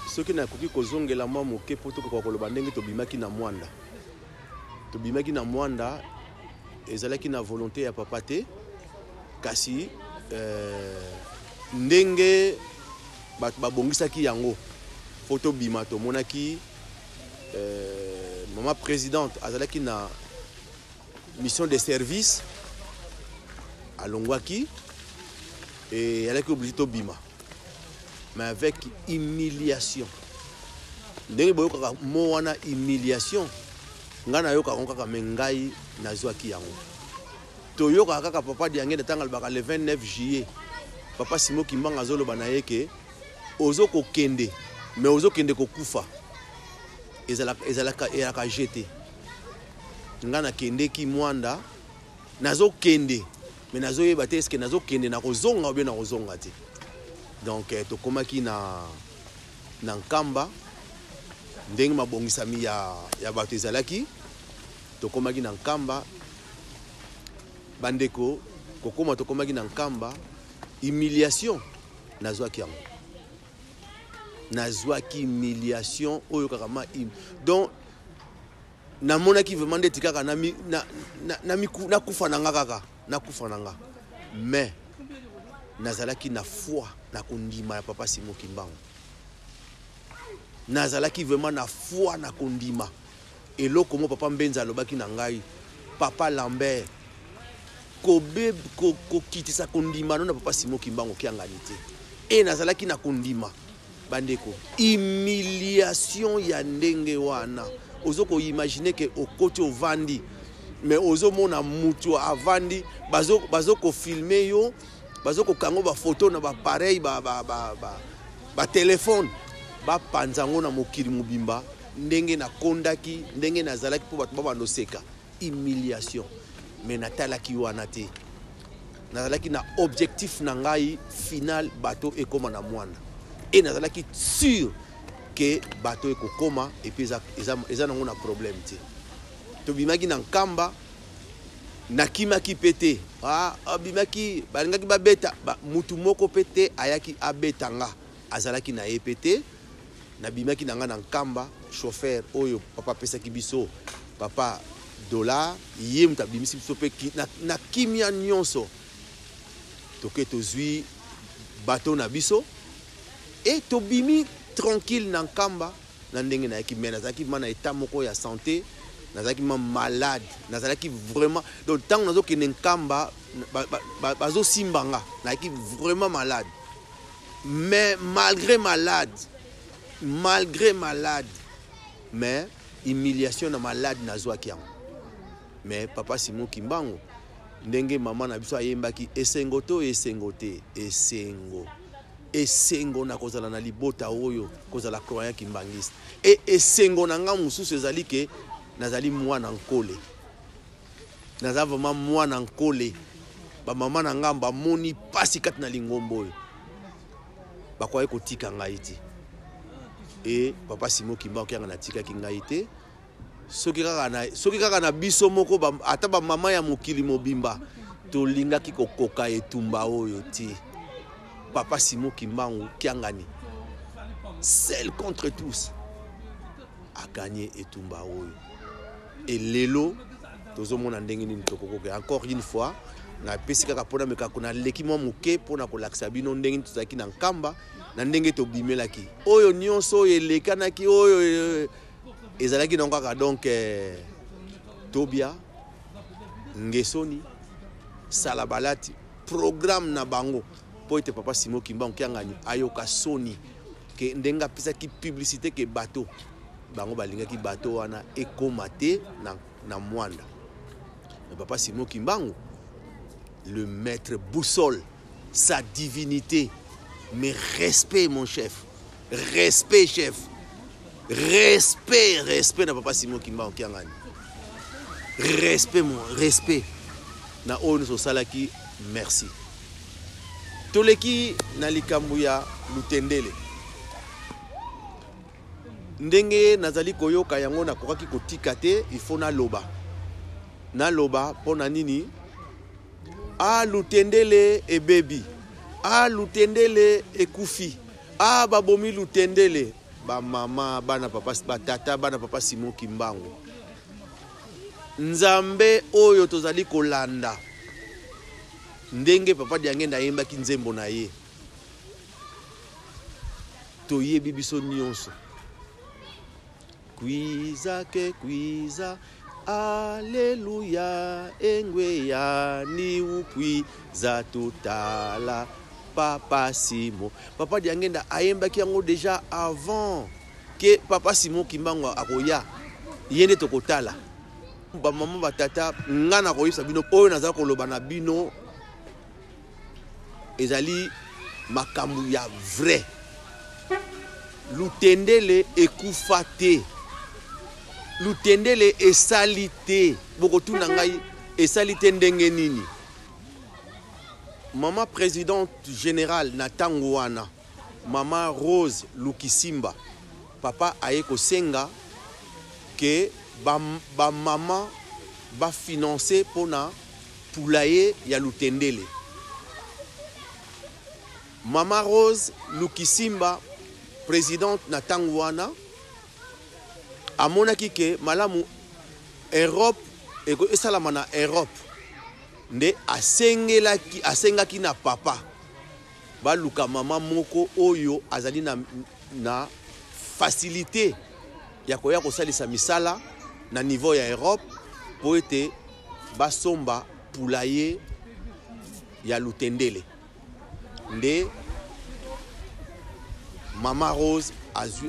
soki nakoki kozongela mwa moke po tokoka koloba ndenge tobimaki na mwanda ezalaki na volonté ya papa te kasi ndenge bato babongisaki yango po tobima tomonaki mama présidente azalaki na mission de service alongwaki et alaki obligé tobima mais avec humiliation ndenge boyokaka mo wana humiliation nga nayokaka kaka me ngai nazwaki yango toyokaka kaka papa diangenda ntango alobaka le 29 juillet papa Simon Kimbangu azoloba na ye ke ozokokende mais ozokende kokufa ezalaka jeté nga nakendeki mwanda nazokende mais nazoyeba te eske nazokende na kozonga obe na kozonga te donc tokomaki na Nkamba ndenge mabongisami ya bato ezalaki tokomaki na Nkamba bandeko kokoma tokomaki na Nkamba humiliation nazwaki yango nazwaki humiliation oyo kaka ma donc namonaki vraiment ndeti kaka nakufa na nga kaka nakufa na nga mais nazalaki na foi na kondima ya papa Simon Kimbangu nazalaki vraiment na foi na kondima eloko mo papa Mbenza alobaki na ngai papa Lambert kokitisa kondima na papa Simon Kimbangu kiangani te e nazalaki na kondima bandeko humiliation ya ndenge wana ozoko imaginer que okoti ovandi mais ozomona mutu avandi bazoko filmer yo bazoko kango ba photo na ba pareil ba téléphone ba panzango na mokili mobimba ndenge na kondaki ndenge nazalaki po bato baba noseka humiliation mais natalaki wana te nazalaki na objectif na ngai final bato ekoma na mwana et nazalaki sûr que bato ekokoma et puis eza nango na problème te tobimaki na Nkamba nakimaki pete abimaki balingaki babeta mutu moko pete ayaki abetanga azalaki na epete nabimaki nanga na nkamba chauffeur oyo papa pesaki biso papa dollar ye muta bimisi biso pe na kimia nyonso toke tozwi bateau na biso et tobimi tranquille na nkamba na ndenge na ki mena zaki mana état moko ya santé nazaki malade nazalaki vraiment donc tant nazo ke nkamba bazo simbanga nazaki vraiment malade mais malgré malade mais humiliation na malade nazwaki yango mais papa Simon Kimbangu ndenge mama na biso ayembaki esengo to esengo te esengo na kozala na libota oyo kozala croyant kimbangiste et esengo na nga mususu ezali ke nazali mwana nkole naza vraiment mwana nkole ba mama na nga bamoni pasi kati na lingombo oyo bakwaye kotika ngai te et papa Simon Kimbangu kyanga na tikaki ngai te soki kaka na biso moko ata ba mama ya mokili mobimba tolingaki kokoka etumba oyo te papa Simon Kimbangu kiangani seul contre tous a gagné etumba oyo et lelo tozomona ndenge nini tokokoka encore une fois na pesi kaka pona meka kuna leki mo muke pona kolakisa bino ndenge tozaki na nkamba na ndenge tobimelaki oyo nyonso elekanaki oyo ezalaki donc kaka donc Tobia Ngesoni Salabalati programme na bango po ete papa Simon Kimbangu kiangani ayoka soni ke ndenga pisaki publicité ke bateau bango balingaki bateau wana ekomate na mwanda mais papa Simon Kimbangu le maître boussole sa divinité mais respect mon chef respect chef respect na papa Simon Kimbangu kiangani respect na oyo so salaki merci toleki na likambo ya Lutendele ndenge nazali koyoka yango na kokaki kotika te il faut na loba pona nini Lutendele ebebi Lutendele ekufi babomi Lutendele ba mama bana papa batata bana papa Simon Kimbangu nzambe oyo tozali kolanda ndenge papa diangenda yembaki nzembo na ye toyebi biso nyonso kwiza Alléluia engwe ya ni ukwiza totala papa Simon papa diangenda ayembaki yango déjà avant que papa Simon Kimbangu akoya yende tokotala ba mama batata ngana koyisa bino oyo naza koloba na bino ezali makambu ya vrai Lutendele ekufa te Lutendele esali te bokotuna ngai esali te ndenge nini mama présidente générale na tango wana mama Rose Lukisimba papa aye kosenga ke ba mama ba financer pona poulailler ya Lutendele mama Rose Lukisimba présidente na tango wana amonaki ke malamu Europe eko esalama na Europe nde asengaki na papa baluka mama moko oyo azali na facilité ya koya kosalisa misala na niveau ya Europe po ete basomba poulailler ya Lutendele nde mama Rose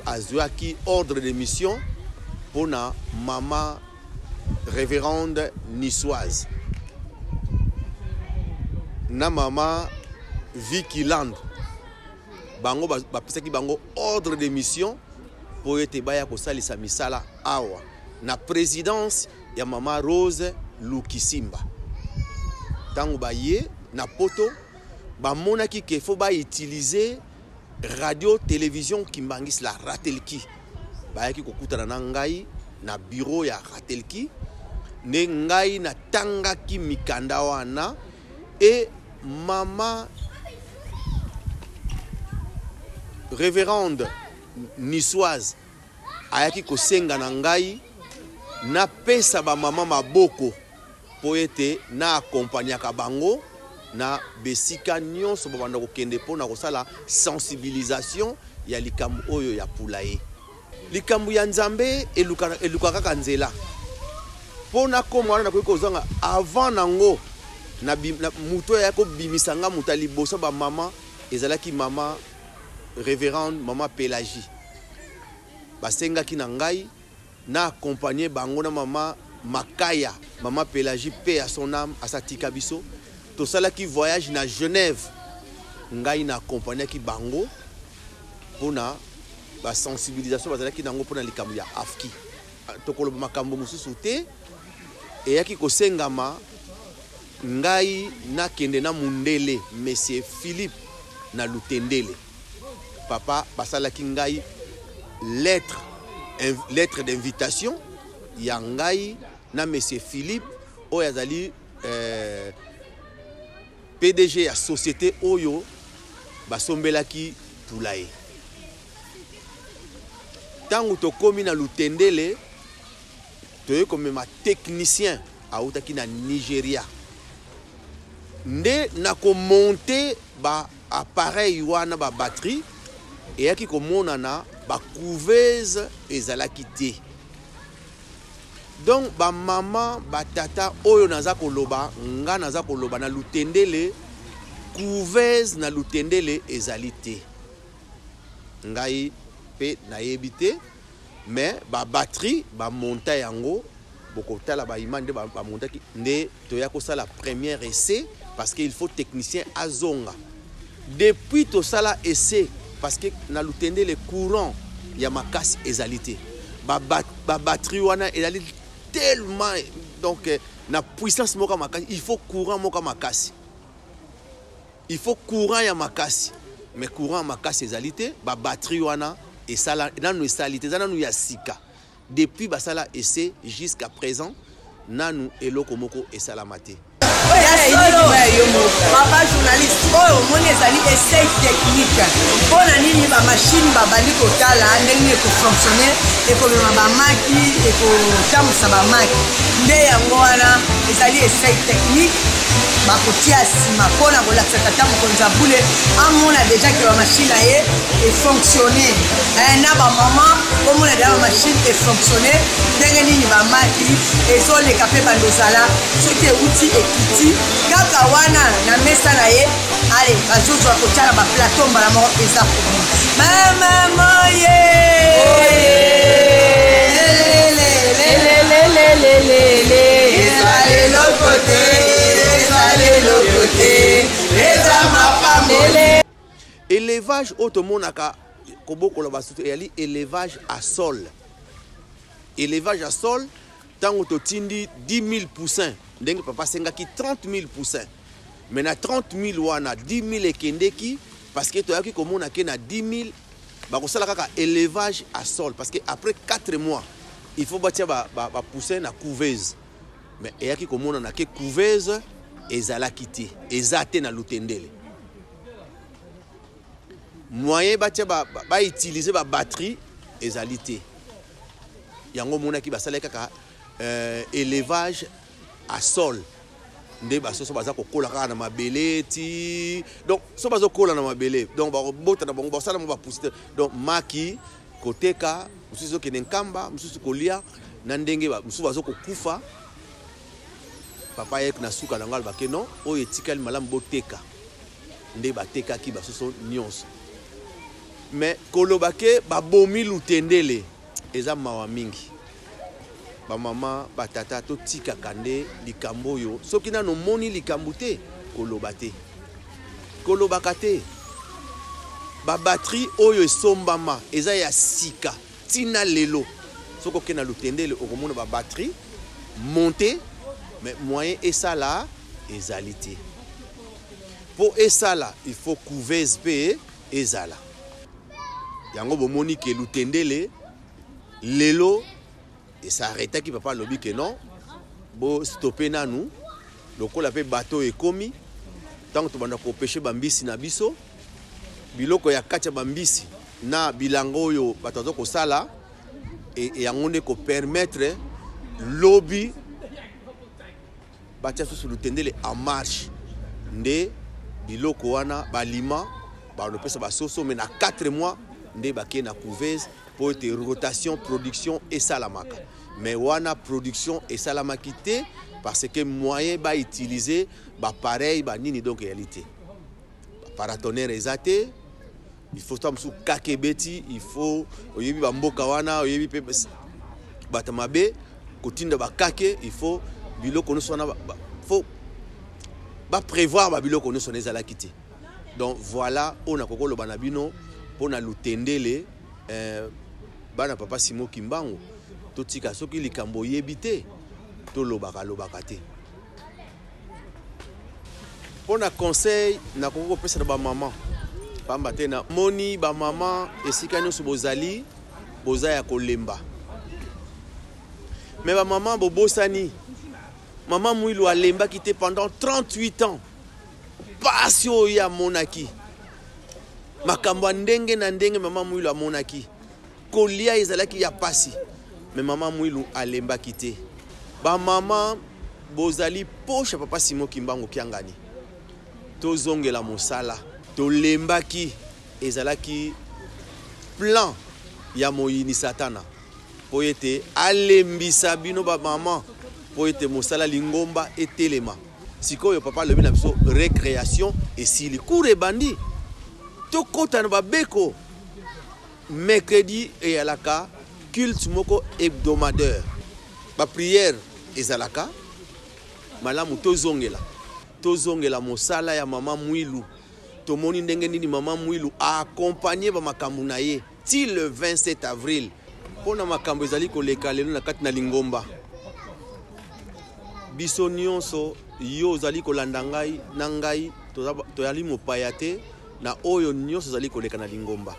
azwaki ordre de mission pona mama révérende niçoise na mama Vicky Land bango bapesaki bango ordre de mission po ete baya kosalisa misala awa na présidence ya mama Rose Lukisimba tango baye na poto bamonaki ke fo ba utiliser radio télévision Kimbangis la Ratelki bayaki kokutana na ngai na bureau ya Ratelki ne ngai na tangaki mikanda wana et mama révérende niçoise ayaki kosenga na ngai na pesa ba mama maboko po ete na accompagnaka bango na besika nyonso babanda kokende po na kosala sensibilisation ya likambo oyo ya pulaye. Likambo ya Nzambe eluka kaka nzela. Po na komo wana na kozanga avant nango na muto ya ko bimisanga muta liboso ba mama ezalaki mama révérende mama Pélagie. Basenga ki na ngai na accompagner bango na mama Makaya, mama Pélagie, paix à son âme, à sa tika biso. To sala ki voyage na Genève. Ngai na accompagner ki bango pona ba sensibilisation bazala ki nango pona likambo ya afki. To koloba makambo mususu te e yaki kosengama ngai na kende na mundele monsieur Philippe na Lutendele. Papa basala ki ngai lettre d'invitation ya ngai na monsieur Philippe oyazali PDG ya société oyo basombelaki pulaye. Tango tokomi na Lutendele toye komema technicien autaki na Nigeria. Nde na ko monter ba appareil wana ba batterie et yaki ko monana ba couveuse ezalaki te. Donc ba maman ba tata oyo naza koloba nga naza koloba na Lutendele couveuse na Lutendele ezali te. Ngai pe na yebite mais ba batterie ba monta yango bokotala ba imande ba montaki nde toya ko sala première essai parce qu'il faut technicien azonga. Depuis to sala essai parce que na Lutendele courant ya makasi ezalité. Ba batterie wana ezali tellement donc na puissance moka makasi il faut courant moka makasi. Il faut courant ya makasi mais courant makasi ezalité ba batterie wana et ça là nanu ezalité za nanu ya sika. Depuis ba sala essai jusqu'à présent nanu eloko moko esalamate. Papa journaliste oyo moni ezali essai technique mpona nini bamashine babali kotala ndenge ekofonctionne ekomema bamaki ekotambusa bamaki nde yango wana ezali essai technique bakotia nsima mpona kolakisa tata mokonzi ya bule amona deja ke bamashine na ye efonctionne na bamama omona deja bamashine efonctionne ndenge nini bamaki ezoleka mpe bandozala soki euti ekiti kaka wana na mesa na ye ale bazozwa kotiala baplateau mbala moko eza komi mamamoye élevage otomonaka kobokola basutu eyali élevage à sol. Élevage à sol tango totindi 10 000 poussins ndenge papa sengaki 30 000 poussins. Mais na 30 000 wana 10 000 ekendeki parce que toyaki komona ke na 10 000 bakosala kaka élevage à sol parce que après 4 mois il faut batia ba poussin na couveuse. Mais eyaki komona na ke couveuse ezalaki te ezate na Lutendele. Moyen batia ba utiliser ba batterie ezali te. Yango mona ki basala kaka élevage à sol. Nde baso so baza kokola kaka na mabele ti. Donc so bazo kola na mabele. Donc ba bota na bango basala mo ba pousser. Donc maki koteka mususu ke nkamba mususu kolia na ndenge ba mususu bazo kokufa. Papa yek na suka na ngal ba ke non o etikali malamu boteka. Nde bateka ki baso nyonso. Mais kolobake babomi Lutendele eza mawa mingi. Ba mama ba tata to tika kande likambo yo soki na no moni likambo te kolobate. Kolobakate. Ba batterie oyo esombama eza ya sika tina lelo. Soko ke na Lutendele okomona ba batterie monter mais moyen et ça là ezalité. Pour esala il faut couveuse pe ezala. Yango bomoni ke Lutendele lelo et ça arrêta qui papa lobi que non bo stopper nanu lokola pe bateau ekomi tant to banda ko pêcher bambisi na biso biloko ya kacha bambisi na bilango oyo batazo ko sala et yango ne ko permettre lobby batia sur le tendele en marche nde biloko wana balima ba no pesa ba soso mais na 4 mois nde baké na couveuse pour être rotation production et salamaka mais wana production et salamaki te parce que moyen ba utiliser ba pareil ba nini donc réalité paratonnerre ezate il faut tam sou kakebeti il faut oyebi ba mboka wana oyebi pe batamabe kotinda ba kake il faut biloko no sona faut ba prévoir ba biloko no sona ezala kiti donc voilà on a kokolo banabino pona lutendele bana papa Simon Kimbangu totika soki likambo yebite to lobaka te pona conseil na koko pesa ba maman pamba tena moni ba maman esika nyoso bozali boza ya kolemba mais ba maman bobosani maman Mwilu alemba kité pendant 38 ans pasio ya monaki makambo ndenge na ndenge maman Mwilu amonaki kolia ezalaki ya pasi mais maman Mwilu alemba kité ba maman bozali poche papa Simon Kimbangu kiangani tozongela mosala tolembaki ezalaki plan ya moyini satana po ete alembisa bino ba maman po ete mosala lingomba etelema sikoyo papa lobi na biso récréation et si cours bandi to kota na babeko mercredi et alaka culte moko hebdomadaire ba prière ezalaka malamu tozongela mosala ya mama Mwilu tomoni ndenge nini mama Mwilu a accompagné ba makambu na ye ti le 27 avril pona makambu ezali koleka lelo na kati na lingomba biso nyonso yo zali kolanda ngai na ngai toyali mopaya te na oyo nyonso zali koleka na lingomba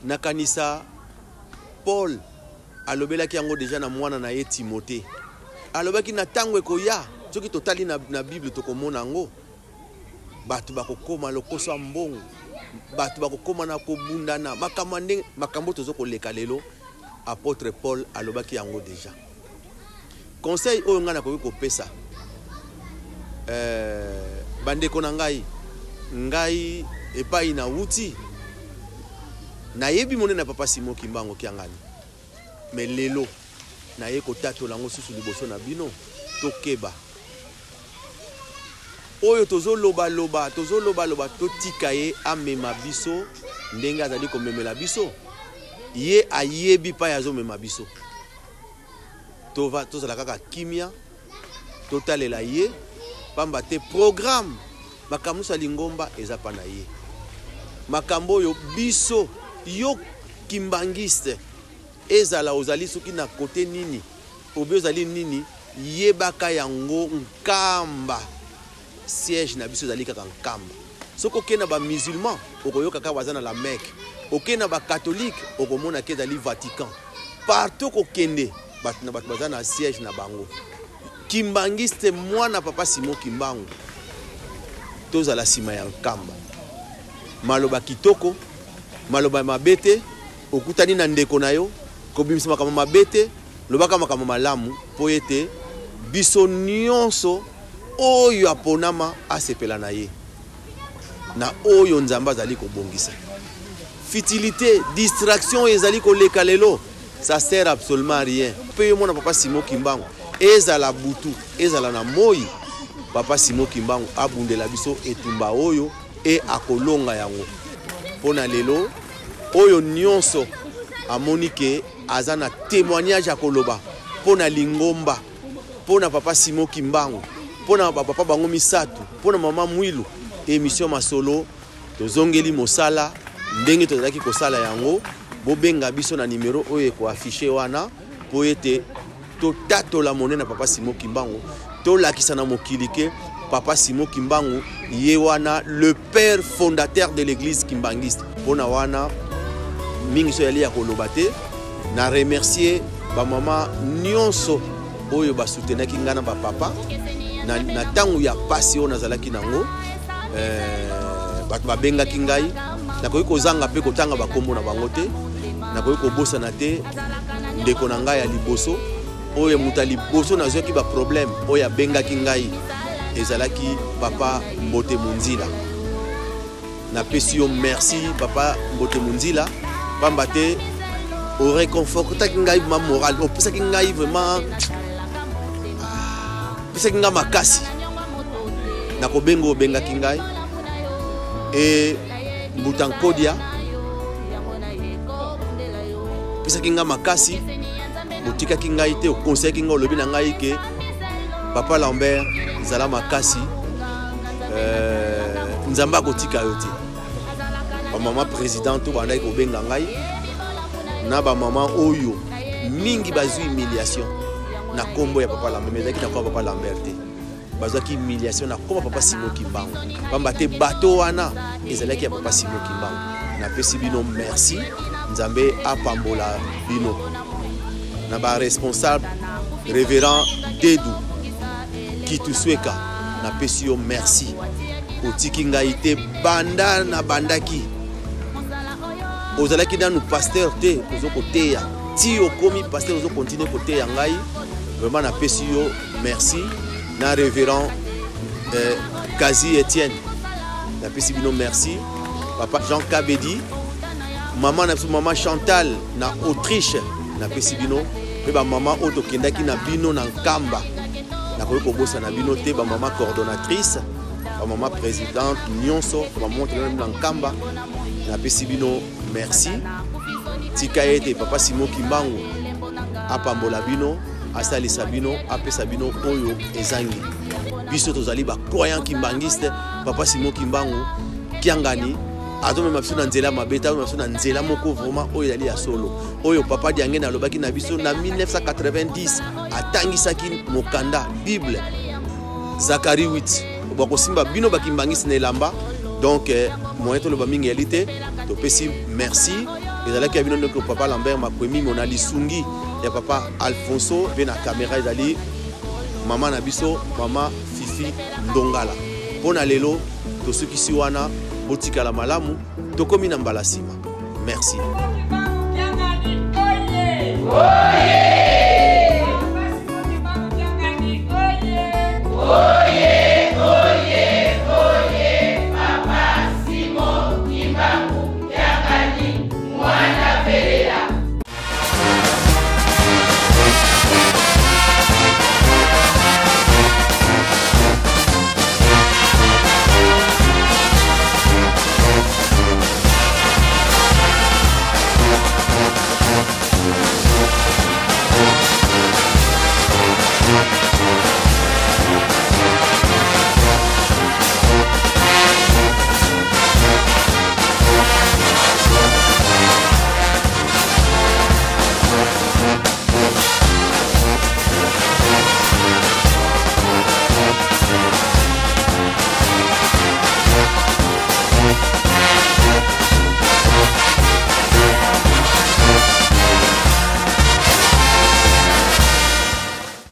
nakanisa Paul alobelaki yango déjà na mwana na ye Timothée alobaki na tango ekoya soki totali na Bible tokomona yango batu bakokoma lokoso mbongo batu bakokoma na kobundana makambo tozo koleka lelo apôtre Paul alobaki yango déjà conseil oyo ngana ko kopesa bandeko na ngai epai na wuti na yebi monene na papa Simon Kimbangu kiangani mais lelo na ye kotato lango susu liboso na bino tokeba oyo tozoloba totika ye amema biso ndenge azali komemela biso ye ayebi pa yazo mema biso tozala kaka kimia totalela ye pamba te programme makambo sa lingomba eza pa na ye makambo yo biso yo kimbangiste ezala ozali soki na kote nini obi ozali nini yebaka yango nkamba siège na biso ezali kaka nkamba soko okenda ba musulman okoyoka kaka baza na la Mecque okenda ba catholique okomona ke ezali Vatican partout kokende bato baza na siège na bango kimbangiste mwana papa Simon Kimbangu tozala sima ya nkamba maloba kitoko maloba mabete okutani na ndeko na yo kobimisa makambo mabete lobaka makambo malamu po ete biso nyonso oyo aponama asepela na ye na oyo nzamba azali kobongisa futilité distraction ezali koleka lelo ça sert absolument à rien pe yo mona papa Simon Kimbangu ezala butu ezala na moi papa Simon Kimbangu abundela biso etumba oyo e akolonga yango pona lelo oyo nyonso amonike azana témoignage akoloba pona lingomba pona papa Simon Kimbangu pona papa bango misatu pona mama Mwilu émission masolo tozongeli mosala ndenge tozalaki kosala yango bobenga biso na numéro oyo ko afficher wana po ete totatola monene na papa Simon Kimbangu tolakisa na mokili ke papa Simon Kimbangu ye wana le père fondateur de l'église kimbangiste pona wana mingi so yali ya koloba te na remercier ba mama nyonso oyo basutenaki ngana ba papa na tangu ya pasi oyo nazalaki nango bato babengaki ngai nakoki kozanga mpe kotanga bakombo na bango te, nakoki kobosana te ndeko na ngai ya liboso oyo moto ya liboso nazwaki baproblème oyo abengaki ngai ezalaki papa Mbote Munzila. Napesi yo merci papa Mbote Munzila pamba te oreconfortaki ngai ma morale, opesaki ngai vraiment opesaki ngai makasi nakobenga obengaki ngai e Mbutankodia opesaki ngai makasi botikaki ngai te okonseyaki ngai olobi na ngai ke papa Lambert zala makasi nzamba kotika yo te. Ba mama présidente bandaki kobenga ngai na ba mama oyo mingi bazwi humiliation na kombo ya papa Lambert, mais ezaki na kombo papa Lambert te, bazwaki humiliation na kombo papa Simon Kimbangu pamba te bato wana ezalaki ya papa Simon Kimbangu. Napesi bino merci, nzambe apambola bino. Na ba responsable révérend Dedou Kitusweka napesi yo merci otiki ngai te banda na bandaki ozalaki nanu pasteur te ozokoteya ti okomi pasteur ozokontinue koteya ngai vraiment napesi yo merci. Na révérend Kazi Etienne napesi bino merci. Papa Jean Kabedi maman na maman Chantal na Autriche napesi bino pe ba maman oyo tokendaki na bino na Nkamba nakoki kobosa na bino te, ba maman coordonnatrice ba maman présidente nyonso ba maman tokendaki na Nkamba napesi bino merci. Tika ete papa Simon Kimbangu apambola bino asalisa bino apesa bino oyo ezangi biso tozali ba croyant kimbangiste. Papa Simon Kimbangu kiangani azomema biso na nzela mabeta azomema biso na nzela moko vraiment oyo ezali ya solo oyo papa Diange alobaki na biso na 1990 atangisaki mokanda Bible Zacharie 8 bakosimba bino bakimbangisi na elamba. Donc moyen toloba mingi elite topesi merci ezalaki ya bino ndeko papa Lambert makwemi mona lisungi ya papa Alfonso pe na caméra ezali mama na biso mama Fifi Ndongala. Pona lelo tosukisi wana botikala malamu tokomi na mbala sima. Merci.